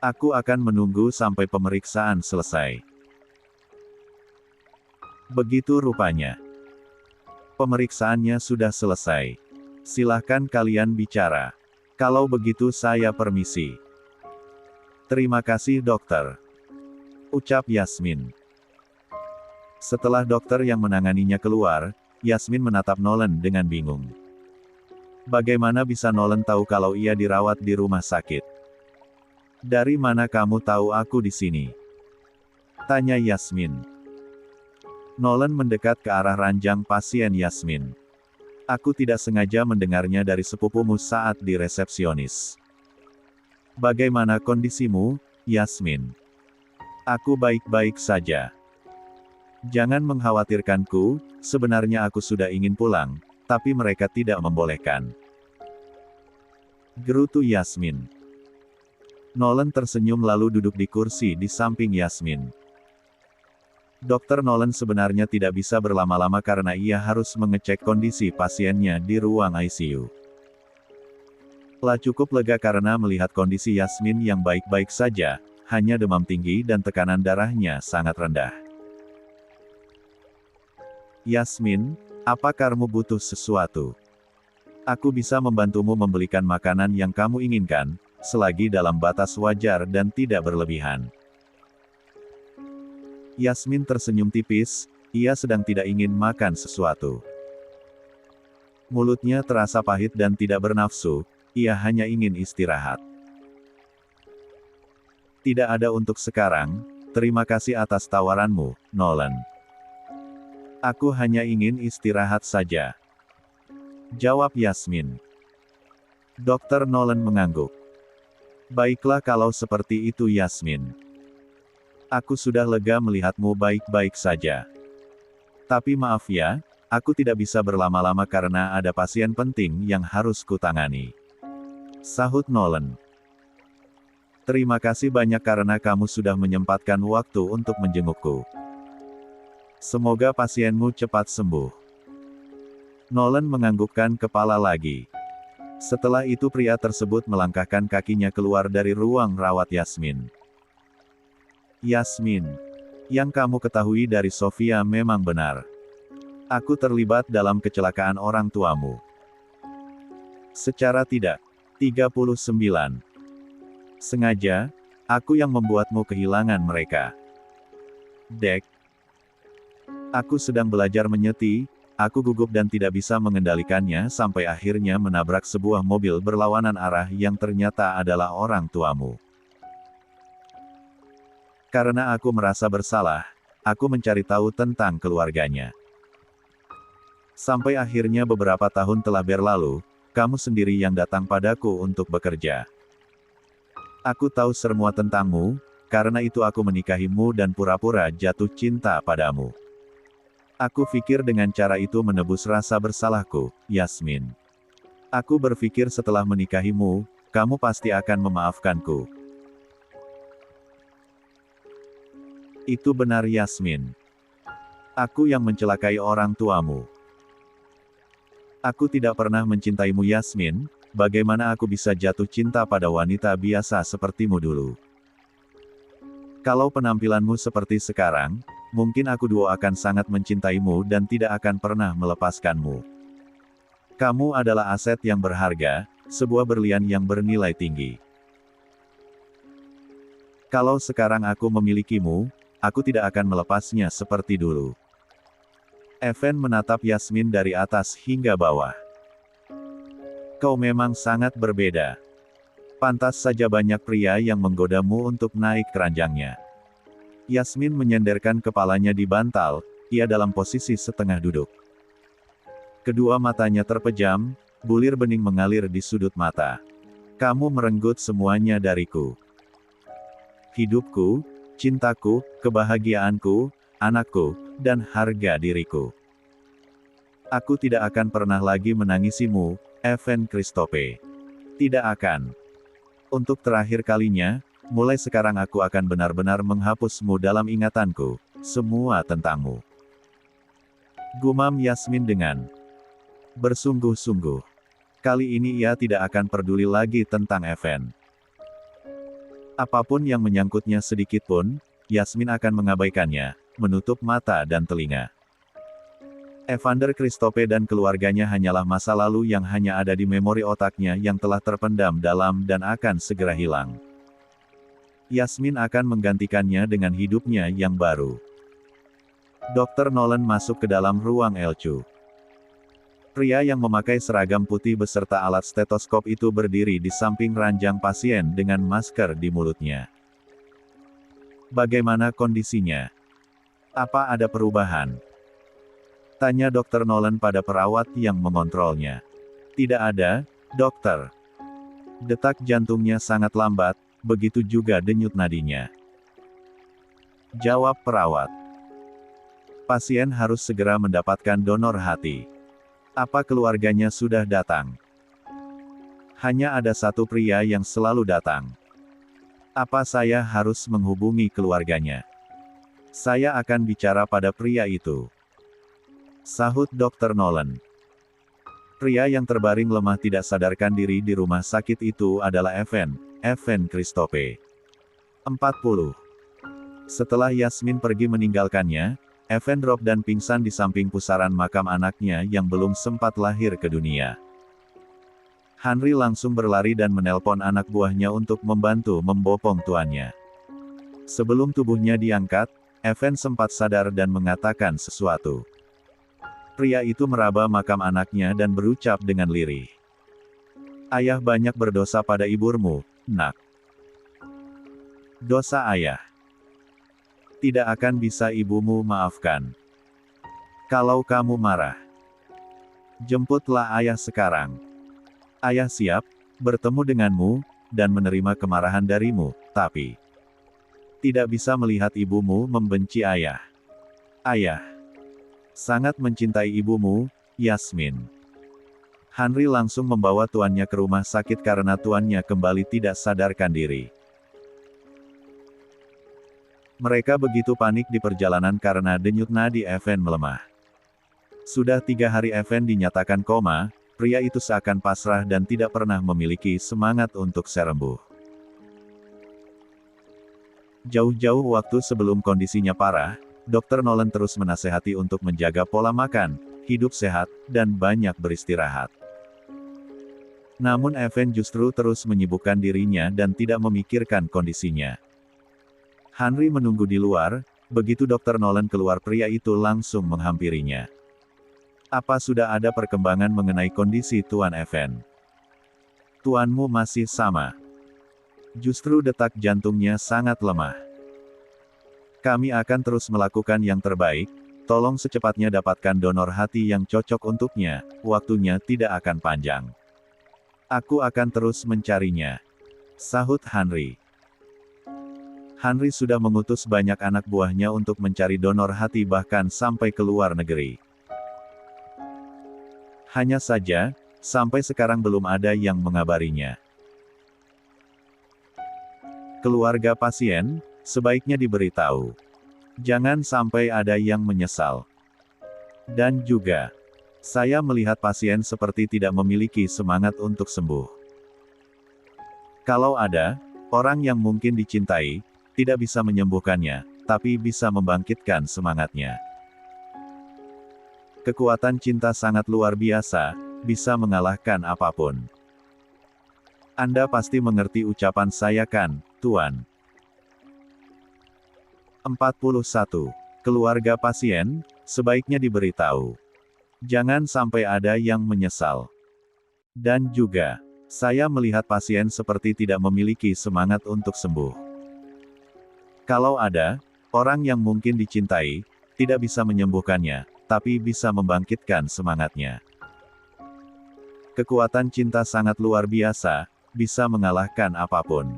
Aku akan menunggu sampai pemeriksaan selesai." Begitu rupanya. Pemeriksaannya sudah selesai. "Silahkan kalian bicara. Kalau begitu saya permisi." "Terima kasih dokter," ucap Yasmin. Setelah dokter yang menanganinya keluar, Yasmin menatap Nolan dengan bingung. Bagaimana bisa Nolan tahu kalau ia dirawat di rumah sakit? "Dari mana kamu tahu aku di sini?" tanya Yasmin. Nolan mendekat ke arah ranjang pasien Yasmin. "Aku tidak sengaja mendengarnya dari sepupumu saat di resepsionis." "Bagaimana kondisimu, Yasmin?" "Aku baik-baik saja. Jangan mengkhawatirkanku, sebenarnya aku sudah ingin pulang, tapi mereka tidak membolehkan," gerutu Yasmin. Nolan tersenyum lalu duduk di kursi di samping Yasmin. Dr. Nolan sebenarnya tidak bisa berlama-lama karena ia harus mengecek kondisi pasiennya di ruang ICU. Lah cukup lega karena melihat kondisi Yasmin yang baik-baik saja, hanya demam tinggi dan tekanan darahnya sangat rendah. "Yasmin, apa kamu butuh sesuatu? Aku bisa membantumu membelikan makanan yang kamu inginkan, selagi dalam batas wajar dan tidak berlebihan." Yasmin tersenyum tipis, ia sedang tidak ingin makan sesuatu. Mulutnya terasa pahit dan tidak bernafsu, ia hanya ingin istirahat. "Tidak ada untuk sekarang, terima kasih atas tawaranmu, Nolan. Aku hanya ingin istirahat saja," jawab Yasmin. Dr. Nolan mengangguk. "Baiklah kalau seperti itu Yasmin. Aku sudah lega melihatmu baik-baik saja. Tapi maaf ya, aku tidak bisa berlama-lama karena ada pasien penting yang harus kutangani," sahut Nolan. "Terima kasih banyak karena kamu sudah menyempatkan waktu untuk menjengukku. Semoga pasienmu cepat sembuh." Nolan menganggukkan kepala lagi. Setelah itu pria tersebut melangkahkan kakinya keluar dari ruang rawat Yasmin. "Yasmin, yang kamu ketahui dari Sofia memang benar. Aku terlibat dalam kecelakaan orang tuamu." "Secara tidak." 39. "Sengaja, aku yang membuatmu kehilangan mereka." "Dek. Aku sedang belajar menyeti, aku gugup dan tidak bisa mengendalikannya sampai akhirnya menabrak sebuah mobil berlawanan arah yang ternyata adalah orang tuamu. Karena aku merasa bersalah, aku mencari tahu tentang keluarganya. Sampai akhirnya beberapa tahun telah berlalu, kamu sendiri yang datang padaku untuk bekerja. Aku tahu semua tentangmu, karena itu aku menikahimu dan pura-pura jatuh cinta padamu. Aku pikir dengan cara itu menebus rasa bersalahku, Yasmin. Aku berpikir setelah menikahimu, kamu pasti akan memaafkanku. Itu benar Yasmin. Aku yang mencelakai orang tuamu. Aku tidak pernah mencintaimu Yasmin, bagaimana aku bisa jatuh cinta pada wanita biasa sepertimu dulu? Kalau penampilanmu seperti sekarang, mungkin aku akan sangat mencintaimu dan tidak akan pernah melepaskanmu. Kamu adalah aset yang berharga, sebuah berlian yang bernilai tinggi. Kalau sekarang aku memilikimu, aku tidak akan melepasnya seperti dulu. Evan menatap Yasmin dari atas hingga bawah. Kau memang sangat berbeda. Pantas saja banyak pria yang menggodamu untuk naik keranjangnya. Yasmin menyenderkan kepalanya di bantal, ia dalam posisi setengah duduk. Kedua matanya terpejam, bulir bening mengalir di sudut mata. Kamu merenggut semuanya dariku. Hidupku, cintaku, kebahagiaanku, anakku, dan harga diriku. Aku tidak akan pernah lagi menangisimu, Evan Christophe. Tidak akan. Untuk terakhir kalinya, mulai sekarang aku akan benar-benar menghapusmu dalam ingatanku, semua tentangmu. Gumam Yasmin dengan bersungguh-sungguh. Kali ini ia tidak akan peduli lagi tentang Evan. Apapun yang menyangkutnya sedikit pun, Yasmin akan mengabaikannya, menutup mata dan telinga. Evander Christophe dan keluarganya hanyalah masa lalu yang hanya ada di memori otaknya yang telah terpendam dalam dan akan segera hilang. Yasmin akan menggantikannya dengan hidupnya yang baru. Dr. Nolan masuk ke dalam ruang LCU. Pria yang memakai seragam putih beserta alat stetoskop itu berdiri di samping ranjang pasien dengan masker di mulutnya. Bagaimana kondisinya? Apa ada perubahan? Tanya Dr. Nolan pada perawat yang mengontrolnya. Tidak ada, dokter. Detak jantungnya sangat lambat, begitu juga denyut nadinya. Jawab perawat. Pasien harus segera mendapatkan donor hati. Apa keluarganya sudah datang? Hanya ada satu pria yang selalu datang. Apa saya harus menghubungi keluarganya? Saya akan bicara pada pria itu. Sahut Dr. Nolan. Pria yang terbaring lemah tidak sadarkan diri di rumah sakit itu adalah Evan Christophe. 40. Setelah Yasmin pergi meninggalkannya, Evan drop dan pingsan di samping pusaran makam anaknya yang belum sempat lahir ke dunia. Henry langsung berlari dan menelpon anak buahnya untuk membantu membopong tuannya. Sebelum tubuhnya diangkat, Evan sempat sadar dan mengatakan sesuatu. Pria itu meraba makam anaknya dan berucap dengan lirih. Ayah banyak berdosa pada ibumu, nak. Dosa ayah tidak akan bisa ibumu maafkan. Kalau kamu marah, jemputlah ayah sekarang. Ayah siap bertemu denganmu dan menerima kemarahan darimu, tapi tidak bisa melihat ibumu membenci ayah. Ayah sangat mencintai ibumu, Yasmin. Henry langsung membawa tuannya ke rumah sakit karena tuannya kembali tidak sadarkan diri. Mereka begitu panik di perjalanan karena denyut nadi Evan melemah. Sudah 3 hari Evan dinyatakan koma, pria itu seakan pasrah dan tidak pernah memiliki semangat untuk sembuh. Jauh-jauh waktu sebelum kondisinya parah, Dr. Nolan terus menasehati untuk menjaga pola makan, hidup sehat, dan banyak beristirahat. Namun Evan justru terus menyibukkan dirinya dan tidak memikirkan kondisinya. Henry menunggu di luar, begitu Dr. Nolan keluar pria itu langsung menghampirinya. Apa sudah ada perkembangan mengenai kondisi Tuan Evan? Tuanmu masih sama. Justru detak jantungnya sangat lemah. Kami akan terus melakukan yang terbaik, tolong secepatnya dapatkan donor hati yang cocok untuknya, waktunya tidak akan panjang. Aku akan terus mencarinya. Sahut Henry. Henry sudah mengutus banyak anak buahnya untuk mencari donor hati bahkan sampai ke luar negeri. Hanya saja, sampai sekarang belum ada yang mengabarinya. Keluarga pasien, sebaiknya diberitahu. Jangan sampai ada yang menyesal. Dan juga, saya melihat pasien seperti tidak memiliki semangat untuk sembuh. Kalau ada orang yang mungkin dicintai, tidak bisa menyembuhkannya, tapi bisa membangkitkan semangatnya. Kekuatan cinta sangat luar biasa, bisa mengalahkan apapun. Anda pasti mengerti ucapan saya kan, Tuan? 41. Keluarga pasien, sebaiknya diberitahu. Jangan sampai ada yang menyesal. Dan juga, saya melihat pasien seperti tidak memiliki semangat untuk sembuh. Kalau ada orang yang mungkin dicintai, tidak bisa menyembuhkannya, tapi bisa membangkitkan semangatnya. Kekuatan cinta sangat luar biasa, bisa mengalahkan apapun.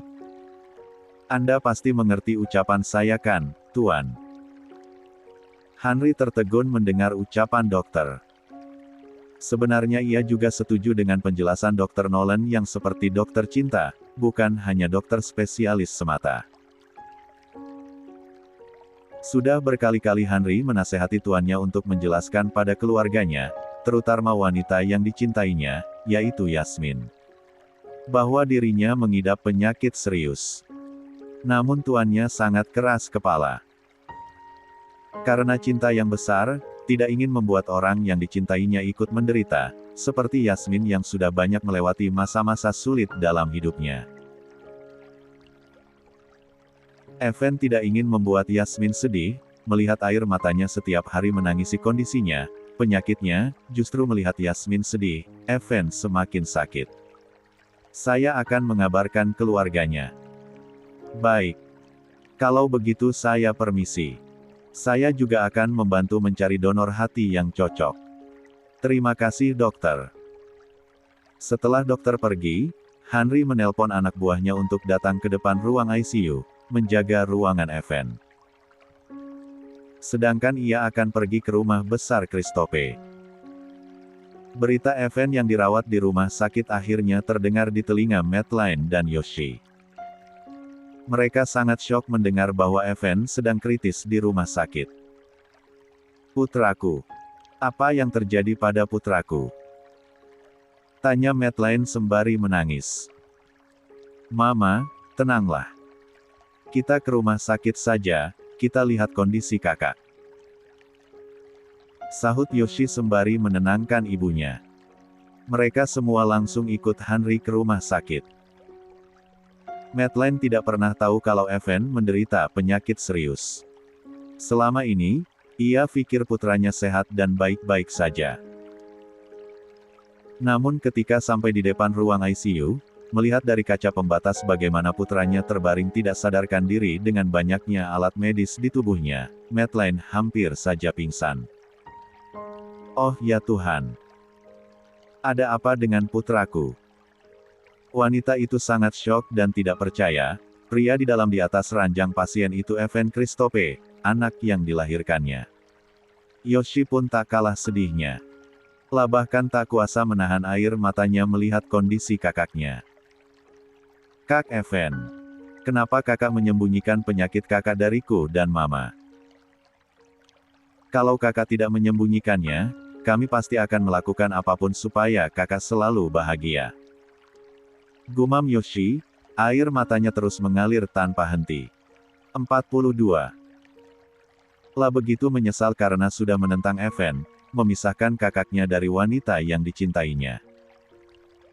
Anda pasti mengerti ucapan saya kan, Tuan? Henry tertegun mendengar ucapan dokter. Sebenarnya ia juga setuju dengan penjelasan Dr. Nolan yang seperti dokter cinta, bukan hanya dokter spesialis semata. Sudah berkali-kali Henry menasehati tuannya untuk menjelaskan pada keluarganya, terutama wanita yang dicintainya, yaitu Yasmin, bahwa dirinya mengidap penyakit serius. Namun tuannya sangat keras kepala. Karena cinta yang besar, tidak ingin membuat orang yang dicintainya ikut menderita, seperti Yasmin yang sudah banyak melewati masa-masa sulit dalam hidupnya. Evan tidak ingin membuat Yasmin sedih, melihat air matanya setiap hari menangisi kondisinya, penyakitnya, justru melihat Yasmin sedih, Evan semakin sakit. Saya akan mengabarkan keluarganya. Baik. Kalau begitu saya permisi. Saya juga akan membantu mencari donor hati yang cocok. Terima kasih dokter. Setelah dokter pergi, Henry menelpon anak buahnya untuk datang ke depan ruang ICU, menjaga ruangan Evan. Sedangkan ia akan pergi ke rumah besar Christophe. Berita Evan yang dirawat di rumah sakit akhirnya terdengar di telinga Madeline dan Yoshi. Mereka sangat syok mendengar bahwa Evan sedang kritis di rumah sakit. Putraku. Apa yang terjadi pada putraku? Tanya Madeline sembari menangis. Mama, tenanglah. Kita ke rumah sakit saja, kita lihat kondisi kakak. Sahut Yoshi sembari menenangkan ibunya. Mereka semua langsung ikut Henry ke rumah sakit. Madeline tidak pernah tahu kalau Evan menderita penyakit serius. Selama ini, ia pikir putranya sehat dan baik-baik saja. Namun ketika sampai di depan ruang ICU, melihat dari kaca pembatas bagaimana putranya terbaring tidak sadarkan diri dengan banyaknya alat medis di tubuhnya, Madeline hampir saja pingsan. Oh ya Tuhan! Ada apa dengan putraku? Wanita itu sangat syok dan tidak percaya, pria di atas ranjang pasien itu Evan Christophe, anak yang dilahirkannya. Yoshi pun tak kalah sedihnya. Bahkan tak kuasa menahan air matanya melihat kondisi kakaknya. Kak Evan. Kenapa kakak menyembunyikan penyakit kakak dariku dan mama? Kalau kakak tidak menyembunyikannya, kami pasti akan melakukan apapun supaya kakak selalu bahagia. Gumam Yoshi, air matanya terus mengalir tanpa henti. 42. Begitu menyesal karena sudah menentang Evan, memisahkan kakaknya dari wanita yang dicintainya.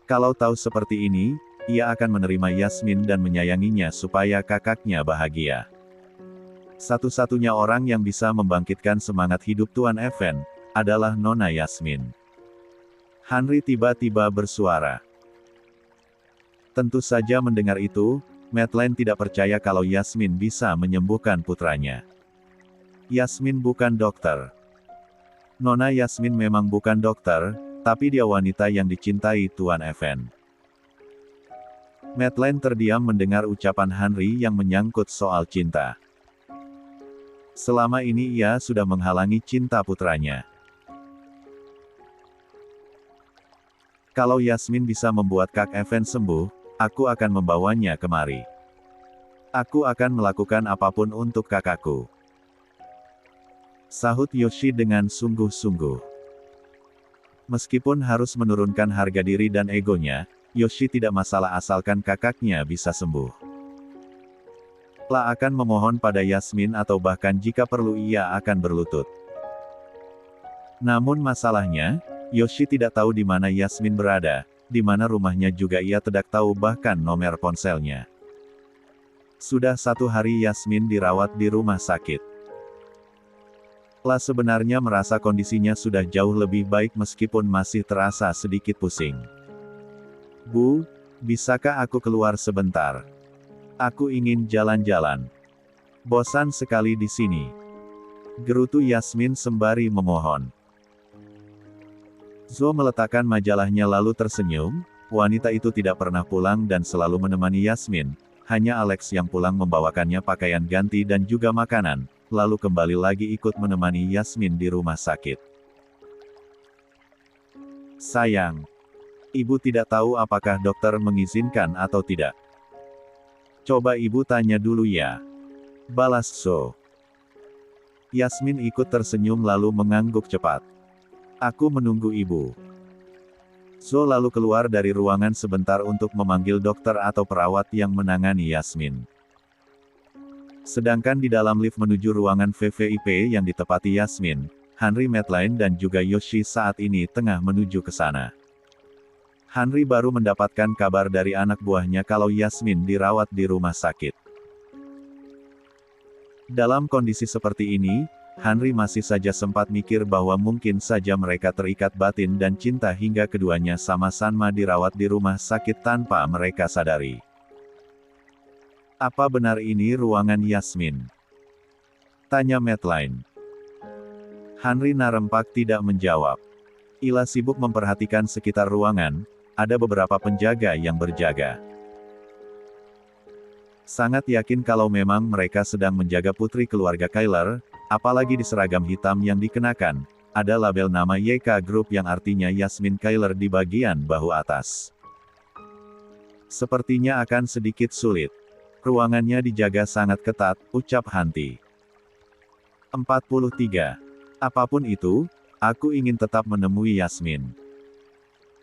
Kalau tahu seperti ini, ia akan menerima Yasmin dan menyayanginya supaya kakaknya bahagia. Satu-satunya orang yang bisa membangkitkan semangat hidup Tuan Evan, adalah Nona Yasmin. Henry tiba-tiba bersuara. Tentu saja mendengar itu, Madeline tidak percaya kalau Yasmin bisa menyembuhkan putranya. Yasmin bukan dokter. Nona Yasmin memang bukan dokter, tapi dia wanita yang dicintai Tuan Even. Madeline terdiam mendengar ucapan Henry yang menyangkut soal cinta. Selama ini ia sudah menghalangi cinta putranya. Kalau Yasmin bisa membuat Kak Even sembuh, aku akan membawanya kemari. Aku akan melakukan apapun untuk kakakku. Sahut Yoshi dengan sungguh-sungguh. Meskipun harus menurunkan harga diri dan egonya, Yoshi tidak masalah asalkan kakaknya bisa sembuh. La akan memohon pada Yasmin atau bahkan jika perlu ia akan berlutut. Namun masalahnya, Yoshi tidak tahu di mana Yasmin berada, di mana rumahnya juga ia tidak tahu bahkan nomor ponselnya. Sudah 1 hari Yasmin dirawat di rumah sakit. La sebenarnya merasa kondisinya sudah jauh lebih baik meskipun masih terasa sedikit pusing. Bu, bisakah aku keluar sebentar? Aku ingin jalan-jalan. Bosan sekali di sini. Gerutu Yasmin sembari memohon. Zo meletakkan majalahnya lalu tersenyum, wanita itu tidak pernah pulang dan selalu menemani Yasmin, hanya Alex yang pulang membawakannya pakaian ganti dan juga makanan, lalu kembali lagi ikut menemani Yasmin di rumah sakit. Sayang. Ibu tidak tahu apakah dokter mengizinkan atau tidak. Coba ibu tanya dulu ya. Balas Zo. Yasmin ikut tersenyum lalu mengangguk cepat. Aku menunggu ibu. Zo lalu keluar dari ruangan sebentar untuk memanggil dokter atau perawat yang menangani Yasmin. Sedangkan di dalam lift menuju ruangan VVIP yang ditepati Yasmin, Henry, Madeline dan juga Yoshi saat ini tengah menuju ke sana. Henry baru mendapatkan kabar dari anak buahnya kalau Yasmin dirawat di rumah sakit. Dalam kondisi seperti ini, Henry masih saja sempat mikir bahwa mungkin saja mereka terikat batin dan cinta hingga keduanya sama-sama dirawat di rumah sakit tanpa mereka sadari. Apa benar ini ruangan Yasmin? Tanya Madeline. Henry narempak tidak menjawab. Ila sibuk memperhatikan sekitar ruangan, ada beberapa penjaga yang berjaga. Sangat yakin kalau memang mereka sedang menjaga putri keluarga Kyler, apalagi di seragam hitam yang dikenakan, ada label nama YK Group yang artinya Yasmin Kyler di bagian bahu atas. Sepertinya akan sedikit sulit. Ruangannya dijaga sangat ketat, ucap Hanti. 43. Apapun itu, aku ingin tetap menemui Yasmin.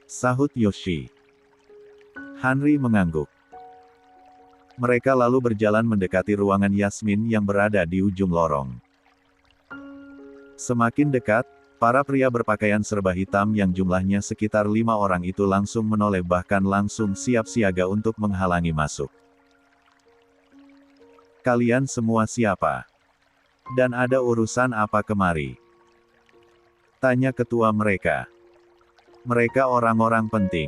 Sahut Yoshi. Henry mengangguk. Mereka lalu berjalan mendekati ruangan Yasmin yang berada di ujung lorong. Semakin dekat, para pria berpakaian serba hitam yang jumlahnya sekitar 5 orang itu langsung menoleh bahkan langsung siap siaga untuk menghalangi masuk. Kalian semua siapa? Dan ada urusan apa kemari? Tanya ketua mereka. Mereka orang-orang penting.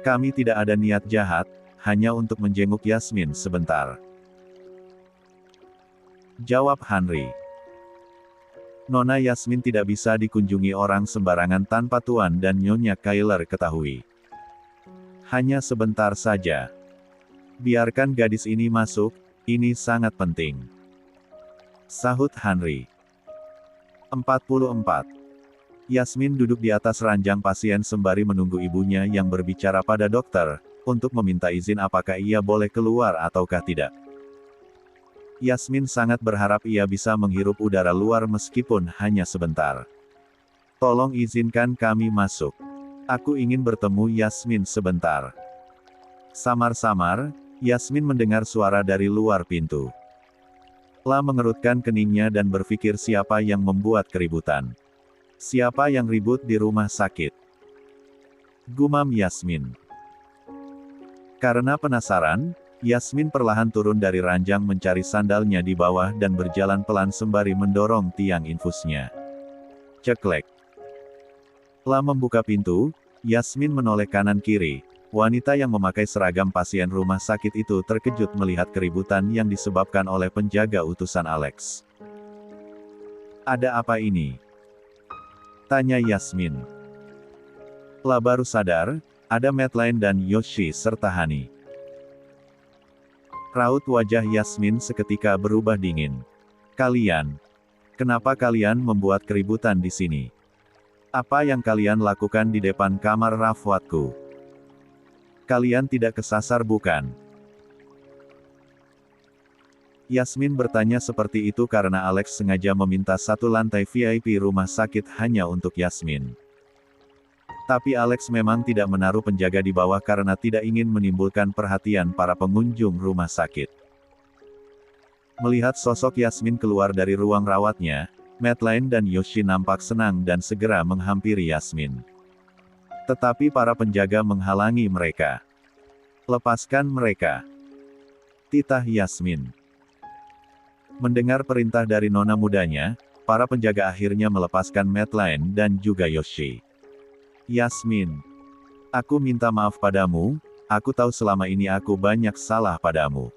Kami tidak ada niat jahat, hanya untuk menjenguk Yasmin sebentar. Jawab Henry. Nona Yasmin tidak bisa dikunjungi orang sembarangan tanpa Tuan dan Nyonya Kyler ketahui. Hanya sebentar saja. Biarkan gadis ini masuk, ini sangat penting. Sahut Henry. 44. Yasmin duduk di atas ranjang pasien sembari menunggu ibunya yang berbicara pada dokter, untuk meminta izin apakah ia boleh keluar ataukah tidak. Yasmin sangat berharap ia bisa menghirup udara luar meskipun hanya sebentar. Tolong izinkan kami masuk. Aku ingin bertemu Yasmin sebentar. Samar-samar, Yasmin mendengar suara dari luar pintu. La mengerutkan keningnya dan berpikir siapa yang membuat keributan. Siapa yang ribut di rumah sakit? Gumam Yasmin. Karena penasaran, Yasmin perlahan turun dari ranjang mencari sandalnya di bawah dan berjalan pelan sembari mendorong tiang infusnya. Ceklek. La membuka pintu, Yasmin menoleh kanan kiri. Wanita yang memakai seragam pasien rumah sakit itu terkejut melihat keributan yang disebabkan oleh penjaga utusan Alex. Ada apa ini? Tanya Yasmin. La baru sadar, ada Madeline dan Yoshi serta Hani. Raut wajah Yasmin seketika berubah dingin. Kalian. Kenapa kalian membuat keributan di sini? Apa yang kalian lakukan di depan kamar Rafwatku? Kalian tidak kesasar bukan? Yasmin bertanya seperti itu karena Alex sengaja meminta satu lantai VIP rumah sakit hanya untuk Yasmin. Tapi Alex memang tidak menaruh penjaga di bawah karena tidak ingin menimbulkan perhatian para pengunjung rumah sakit. Melihat sosok Yasmin keluar dari ruang rawatnya, Madeline dan Yoshi nampak senang dan segera menghampiri Yasmin. Tetapi para penjaga menghalangi mereka. Lepaskan mereka. Titah Yasmin. Mendengar perintah dari nona mudanya, para penjaga akhirnya melepaskan Madeline dan juga Yoshi. Yasmin. Aku minta maaf padamu, aku tahu selama ini aku banyak salah padamu.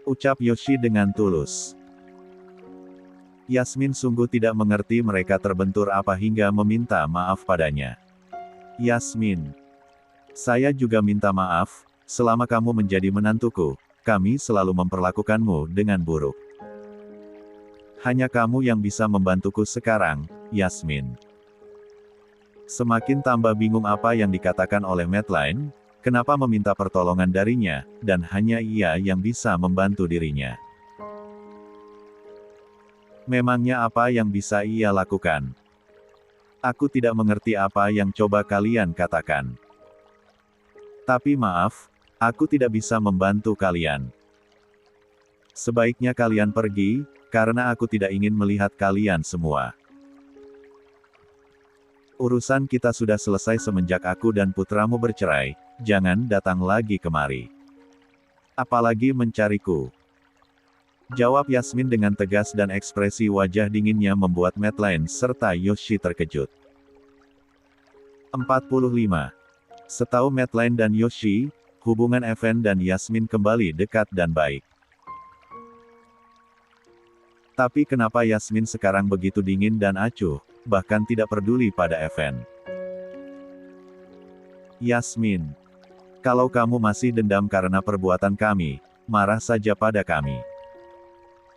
Ucap Yoshi dengan tulus. Yasmin sungguh tidak mengerti mereka terbentur apa hingga meminta maaf padanya. Yasmin. Saya juga minta maaf, selama kamu menjadi menantuku, kami selalu memperlakukanmu dengan buruk. Hanya kamu yang bisa membantuku sekarang, Yasmin. Semakin tambah bingung apa yang dikatakan oleh Madeline, kenapa meminta pertolongan darinya, dan hanya ia yang bisa membantu dirinya. Memangnya apa yang bisa ia lakukan? Aku tidak mengerti apa yang coba kalian katakan. Tapi maaf, aku tidak bisa membantu kalian. Sebaiknya kalian pergi, karena aku tidak ingin melihat kalian semua. Urusan kita sudah selesai semenjak aku dan putramu bercerai, jangan datang lagi kemari. Apalagi mencariku. Jawab Yasmin dengan tegas dan ekspresi wajah dinginnya membuat Madeline serta Yoshi terkejut. 45. Setahu Madeline dan Yoshi, hubungan Evan dan Yasmin kembali dekat dan baik. Tapi kenapa Yasmin sekarang begitu dingin dan acuh, bahkan tidak peduli pada Evan? Yasmin. Kalau kamu masih dendam karena perbuatan kami, marah saja pada kami.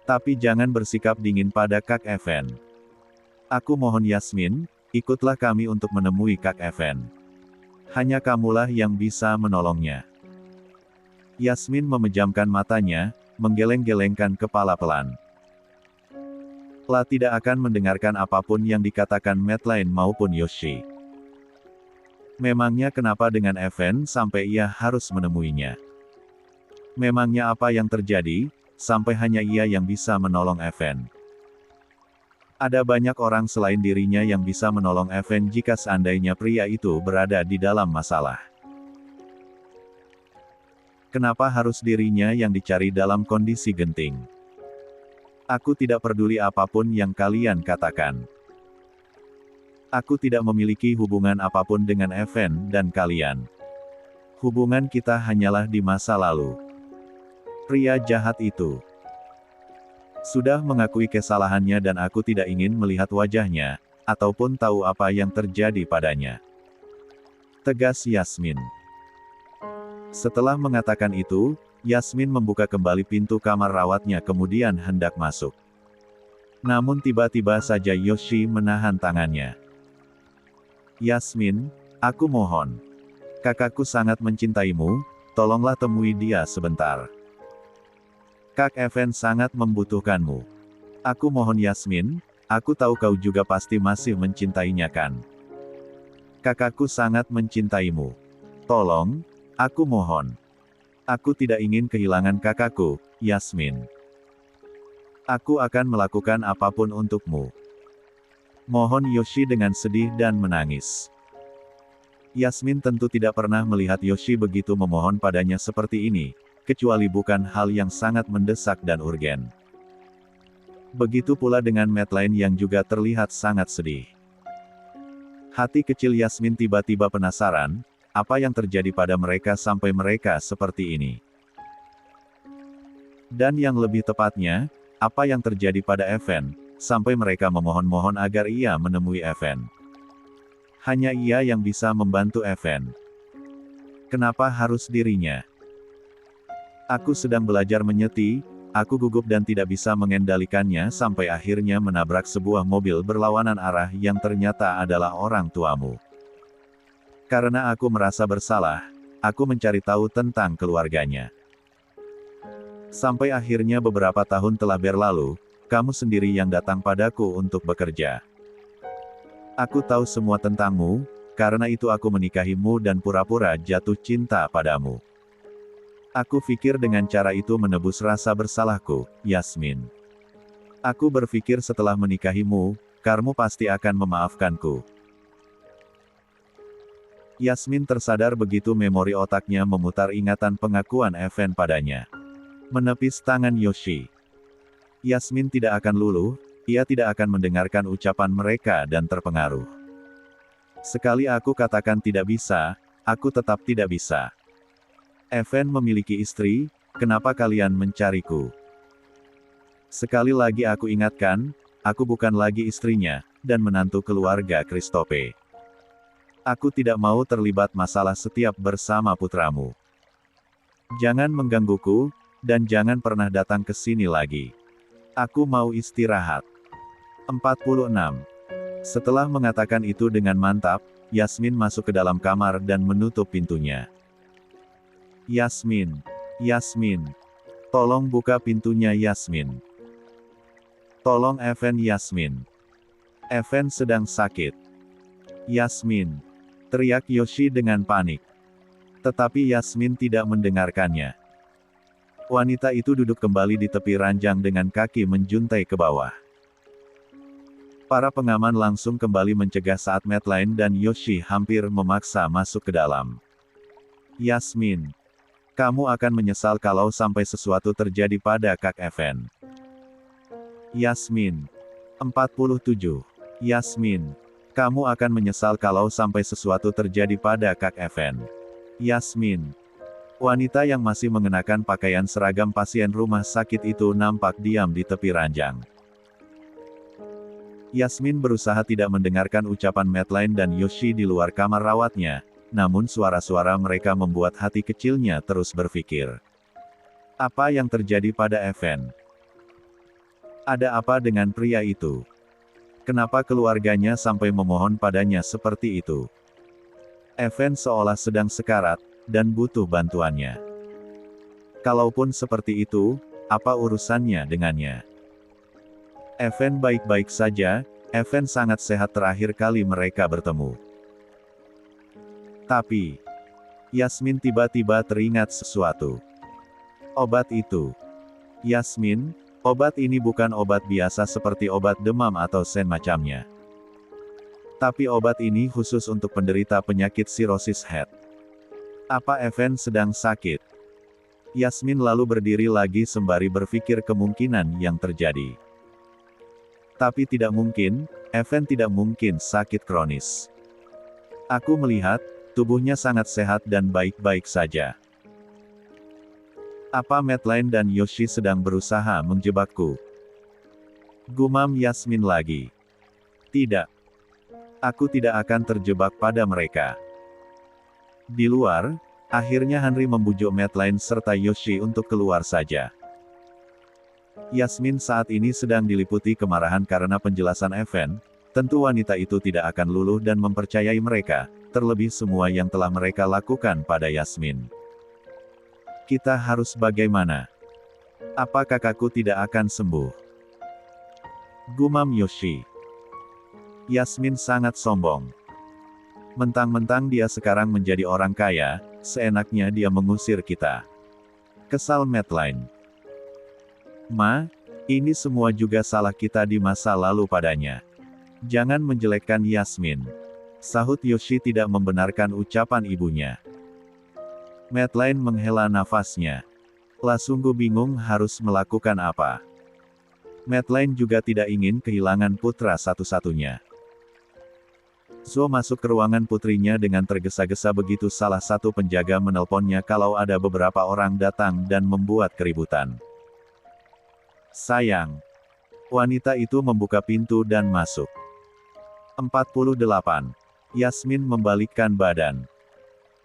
Tapi jangan bersikap dingin pada Kak Evan. Aku mohon Yasmin, ikutlah kami untuk menemui Kak Evan. Hanya kamulah yang bisa menolongnya. Yasmin memejamkan matanya, menggeleng-gelengkan kepala pelan. La tidak akan mendengarkan apapun yang dikatakan Madeline maupun Yoshi. Memangnya kenapa dengan Evan sampai ia harus menemuinya? Memangnya apa yang terjadi, sampai hanya ia yang bisa menolong Evan? Ada banyak orang selain dirinya yang bisa menolong Evan jika seandainya pria itu berada di dalam masalah. Kenapa harus dirinya yang dicari dalam kondisi genting? Aku tidak peduli apapun yang kalian katakan. Aku tidak memiliki hubungan apapun dengan Evan dan kalian. Hubungan kita hanyalah di masa lalu. Pria jahat itu sudah mengakui kesalahannya dan aku tidak ingin melihat wajahnya, ataupun tahu apa yang terjadi padanya. Tegas Yasmin. Setelah mengatakan itu, Yasmin membuka kembali pintu kamar rawatnya kemudian hendak masuk. Namun tiba-tiba saja Yoshi menahan tangannya. Yasmin, aku mohon. Kakakku sangat mencintaimu, tolonglah temui dia sebentar. Kak Evan sangat membutuhkanmu. Aku mohon Yasmin, aku tahu kau juga pasti masih mencintainya kan? Kakakku sangat mencintaimu. Tolong, aku mohon. Aku tidak ingin kehilangan kakakku, Yasmin. Aku akan melakukan apapun untukmu. Mohon Yoshi dengan sedih dan menangis. Yasmin tentu tidak pernah melihat Yoshi begitu memohon padanya seperti ini, kecuali bukan hal yang sangat mendesak dan urgen. Begitu pula dengan Madeline yang juga terlihat sangat sedih. Hati kecil Yasmin tiba-tiba penasaran, apa yang terjadi pada mereka sampai mereka seperti ini. Dan yang lebih tepatnya, apa yang terjadi pada Evan, sampai mereka memohon-mohon agar ia menemui Evan. Hanya ia yang bisa membantu Evan. Kenapa harus dirinya? Aku sedang belajar menyeti, aku gugup dan tidak bisa mengendalikannya sampai akhirnya menabrak sebuah mobil berlawanan arah yang ternyata adalah orang tuamu. Karena aku merasa bersalah, aku mencari tahu tentang keluarganya. Sampai akhirnya beberapa tahun telah berlalu, kamu sendiri yang datang padaku untuk bekerja. Aku tahu semua tentangmu, karena itu aku menikahimu dan pura-pura jatuh cinta padamu. Aku pikir dengan cara itu menebus rasa bersalahku, Yasmin. Aku berpikir setelah menikahimu, kamu pasti akan memaafkanku. Yasmin tersadar begitu memori otaknya memutar ingatan pengakuan Evan padanya. Menepis tangan Yoshi. Yasmin tidak akan luluh, ia tidak akan mendengarkan ucapan mereka dan terpengaruh. Sekali aku katakan tidak bisa, aku tetap tidak bisa. Evan memiliki istri, kenapa kalian mencariku? Sekali lagi aku ingatkan, aku bukan lagi istrinya, dan menantu keluarga Christophe. Aku tidak mau terlibat masalah setiap bersama putramu. Jangan menggangguku, dan jangan pernah datang ke sini lagi. Aku mau istirahat. 46. Setelah mengatakan itu dengan mantap, Yasmin masuk ke dalam kamar dan menutup pintunya. Yasmin. Yasmin. Tolong buka pintunya Yasmin. Tolong Evan Yasmin. Evan sedang sakit. Yasmin. Teriak Yoshi dengan panik. Tetapi Yasmin tidak mendengarkannya. Wanita itu duduk kembali di tepi ranjang dengan kaki menjuntai ke bawah. Para pengaman langsung kembali mencegah saat Madeline dan Yoshi hampir memaksa masuk ke dalam. Yasmin. Kamu akan menyesal kalau sampai sesuatu terjadi pada Kak Evan. Yasmin. 47. Yasmin. Kamu akan menyesal kalau sampai sesuatu terjadi pada Kak Evan. Yasmin. Wanita yang masih mengenakan pakaian seragam pasien rumah sakit itu nampak diam di tepi ranjang. Yasmin berusaha tidak mendengarkan ucapan Madeline dan Yoshi di luar kamar rawatnya, namun suara-suara mereka membuat hati kecilnya terus berpikir. Apa yang terjadi pada Evan? Ada apa dengan pria itu? Kenapa keluarganya sampai memohon padanya seperti itu? Evan seolah sedang sekarat, dan butuh bantuannya. Kalaupun seperti itu, apa urusannya dengannya? Evan baik-baik saja, Evan sangat sehat terakhir kali mereka bertemu. Tapi, Yasmin tiba-tiba teringat sesuatu. Obat itu. Yasmin, obat ini bukan obat biasa seperti obat demam atau semacamnya. Tapi obat ini khusus untuk penderita penyakit sirosis head. Apa Evan sedang sakit? Yasmin lalu berdiri lagi sembari berpikir kemungkinan yang terjadi. Tapi tidak mungkin, Evan tidak mungkin sakit kronis. Aku melihat, tubuhnya sangat sehat dan baik-baik saja. Apa Madeline dan Yoshi sedang berusaha menjebakku? Gumam Yasmin lagi. Tidak. Aku tidak akan terjebak pada mereka. Di luar, akhirnya Henry membujuk Madeline serta Yoshi untuk keluar saja. Yasmin saat ini sedang diliputi kemarahan karena penjelasan Evan, tentu wanita itu tidak akan luluh dan mempercayai mereka, terlebih semua yang telah mereka lakukan pada Yasmin. Kita harus bagaimana? Apa kakakku tidak akan sembuh? Gumam Yoshi. Yasmin sangat sombong. Mentang-mentang dia sekarang menjadi orang kaya, seenaknya dia mengusir kita. Kesal Madeline. Ma, ini semua juga salah kita di masa lalu padanya. Jangan menjelekkan Yasmin. Sahut Yoshi tidak membenarkan ucapan ibunya. Madeline menghela nafasnya. Lah sungguh bingung harus melakukan apa. Madeline juga tidak ingin kehilangan putra satu-satunya. Zo masuk ke ruangan putrinya dengan tergesa-gesa begitu salah satu penjaga menelponnya kalau ada beberapa orang datang dan membuat keributan. Sayang. Wanita itu membuka pintu dan masuk. 48. Yasmin membalikkan badan.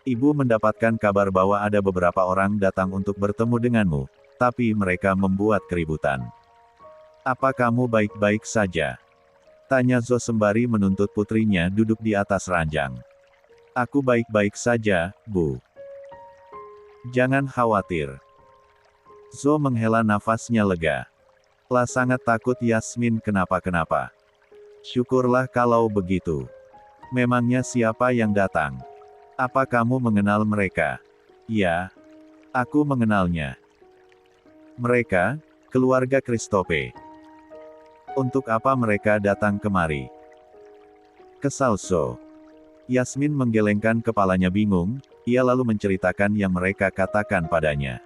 Ibu mendapatkan kabar bahwa ada beberapa orang datang untuk bertemu denganmu, tapi mereka membuat keributan. Apa kamu baik-baik saja? Tanya Zo sembari menuntut putrinya duduk di atas ranjang. Aku baik-baik saja, Bu. Jangan khawatir. Zo menghela nafasnya lega. Lah sangat takut Yasmin kenapa-kenapa. Syukurlah kalau begitu. Memangnya siapa yang datang? Apa kamu mengenal mereka? Ya, aku mengenalnya. Mereka, keluarga Christophe. Untuk apa mereka datang kemari? Kesal Zo. Yasmin menggelengkan kepalanya bingung, ia lalu menceritakan yang mereka katakan padanya.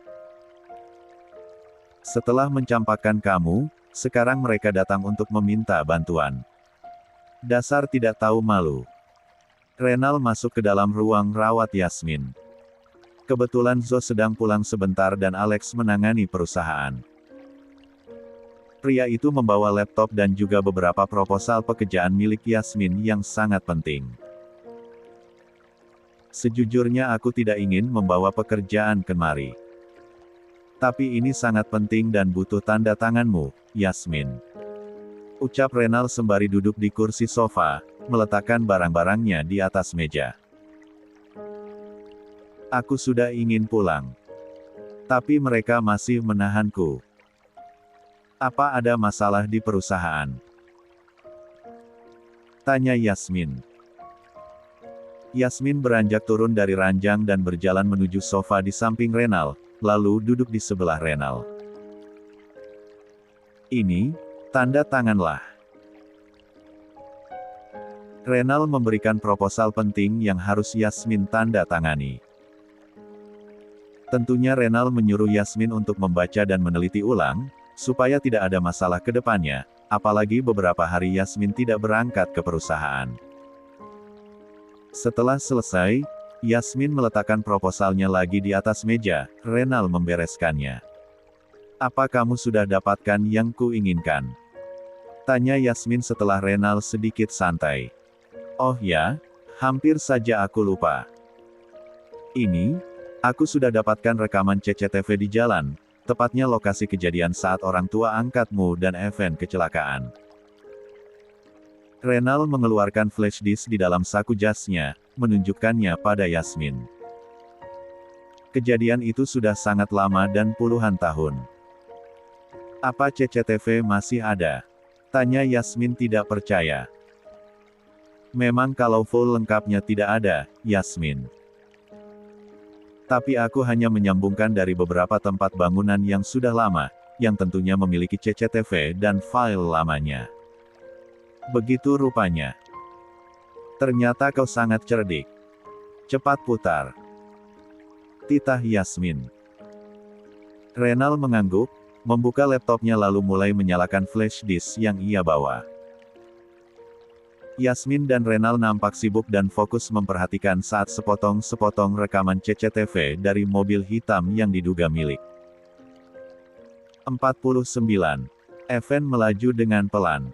Setelah mencampakkan kamu, sekarang mereka datang untuk meminta bantuan. Dasar tidak tahu malu. Renal masuk ke dalam ruang rawat Yasmin. Kebetulan Zo sedang pulang sebentar dan Alex menangani perusahaan. Pria itu membawa laptop dan juga beberapa proposal pekerjaan milik Yasmin yang sangat penting. Sejujurnya aku tidak ingin membawa pekerjaan kemari. Tapi ini sangat penting dan butuh tanda tanganmu, Yasmin. Ucap Renal sembari duduk di kursi sofa, meletakkan barang-barangnya di atas meja. Aku sudah ingin pulang. Tapi mereka masih menahanku. Apa ada masalah di perusahaan? Tanya Yasmin. Yasmin beranjak turun dari ranjang dan berjalan menuju sofa di samping Renal, lalu duduk di sebelah Renal. Ini, tanda tanganlah. Renal memberikan proposal penting yang harus Yasmin tanda tangani. Tentunya Renal menyuruh Yasmin untuk membaca dan meneliti ulang, supaya tidak ada masalah ke depannya, apalagi beberapa hari Yasmin tidak berangkat ke perusahaan. Setelah selesai, Yasmin meletakkan proposalnya lagi di atas meja, Renal membereskannya. Apa kamu sudah dapatkan yang kuinginkan? Tanya Yasmin setelah Renal sedikit santai. Oh ya, hampir saja aku lupa. Ini, aku sudah dapatkan rekaman CCTV di jalan, tepatnya lokasi kejadian saat orang tua angkatmu dan event kecelakaan. Renal mengeluarkan flash disk di dalam saku jasnya, menunjukkannya pada Yasmin. Kejadian itu sudah sangat lama dan puluhan tahun. Apa CCTV masih ada? Tanya Yasmin tidak percaya. Memang kalau full lengkapnya tidak ada, Yasmin. Tapi aku hanya menyambungkan dari beberapa tempat bangunan yang sudah lama, yang tentunya memiliki CCTV dan file lamanya. Begitu rupanya. Ternyata kau sangat cerdik. Cepat putar. Titah Yasmin. Renal mengangguk, membuka laptopnya lalu mulai menyalakan flash disk yang ia bawa. Yasmin dan Renal nampak sibuk dan fokus memperhatikan saat sepotong-sepotong rekaman CCTV dari mobil hitam yang diduga milik. 49. Event melaju dengan pelan.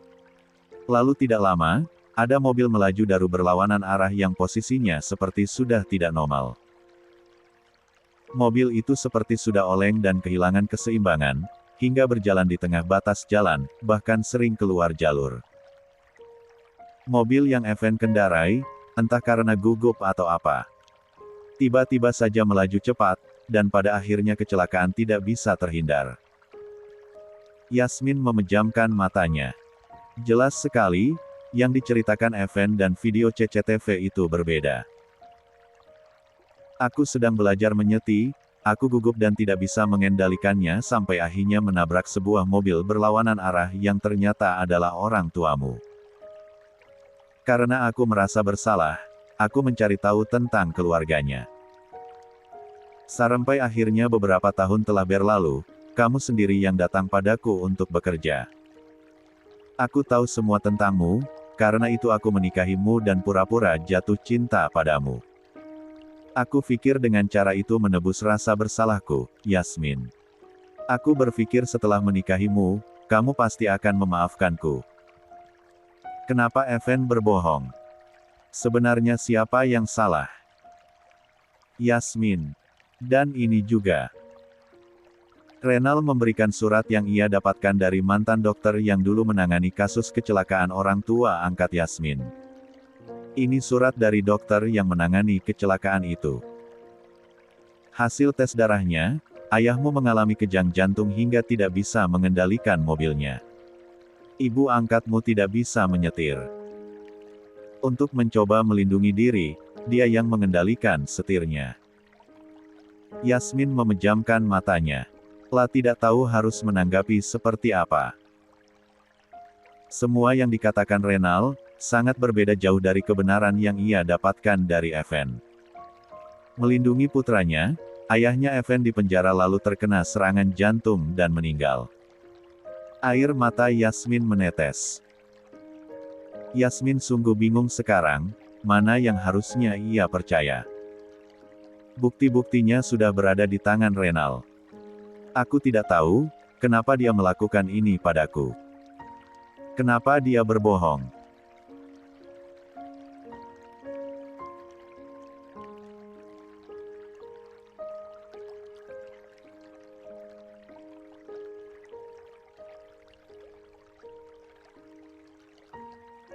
Lalu tidak lama, ada mobil melaju dari berlawanan arah yang posisinya seperti sudah tidak normal. Mobil itu seperti sudah oleng dan kehilangan keseimbangan, hingga berjalan di tengah batas jalan, bahkan sering keluar jalur. Mobil yang event kendarai, entah karena gugup atau apa, tiba-tiba saja melaju cepat, dan pada akhirnya kecelakaan tidak bisa terhindar. Yasmin memejamkan matanya. Jelas sekali, yang diceritakan event dan video CCTV itu berbeda. Aku sedang belajar menyeti, aku gugup dan tidak bisa mengendalikannya sampai akhirnya menabrak sebuah mobil berlawanan arah yang ternyata adalah orang tuamu. Karena aku merasa bersalah, aku mencari tahu tentang keluarganya. Sampai akhirnya beberapa tahun telah berlalu, kamu sendiri yang datang padaku untuk bekerja. Aku tahu semua tentangmu, karena itu aku menikahimu dan pura-pura jatuh cinta padamu. Aku pikir dengan cara itu menebus rasa bersalahku, Yasmin. Aku berpikir setelah menikahimu, kamu pasti akan memaafkanku. Kenapa Evan berbohong? Sebenarnya siapa yang salah? Yasmin. Dan ini juga. Renal memberikan surat yang ia dapatkan dari mantan dokter yang dulu menangani kasus kecelakaan orang tua angkat Yasmin. Ini surat dari dokter yang menangani kecelakaan itu. Hasil tes darahnya, ayahmu mengalami kejang jantung hingga tidak bisa mengendalikan mobilnya. Ibu angkatmu tidak bisa menyetir. Untuk mencoba melindungi diri, dia yang mengendalikan setirnya. Yasmin memejamkan matanya. Lah tidak tahu harus menanggapi seperti apa. Semua yang dikatakan Renal, sangat berbeda jauh dari kebenaran yang ia dapatkan dari Evan. Melindungi putranya, ayahnya Evan dipenjara lalu terkena serangan jantung dan meninggal. Air mata Yasmin menetes. Yasmin sungguh bingung sekarang, mana yang harusnya ia percaya. Bukti-buktinya sudah berada di tangan Renal. Aku tidak tahu, kenapa dia melakukan ini padaku. Kenapa dia berbohong.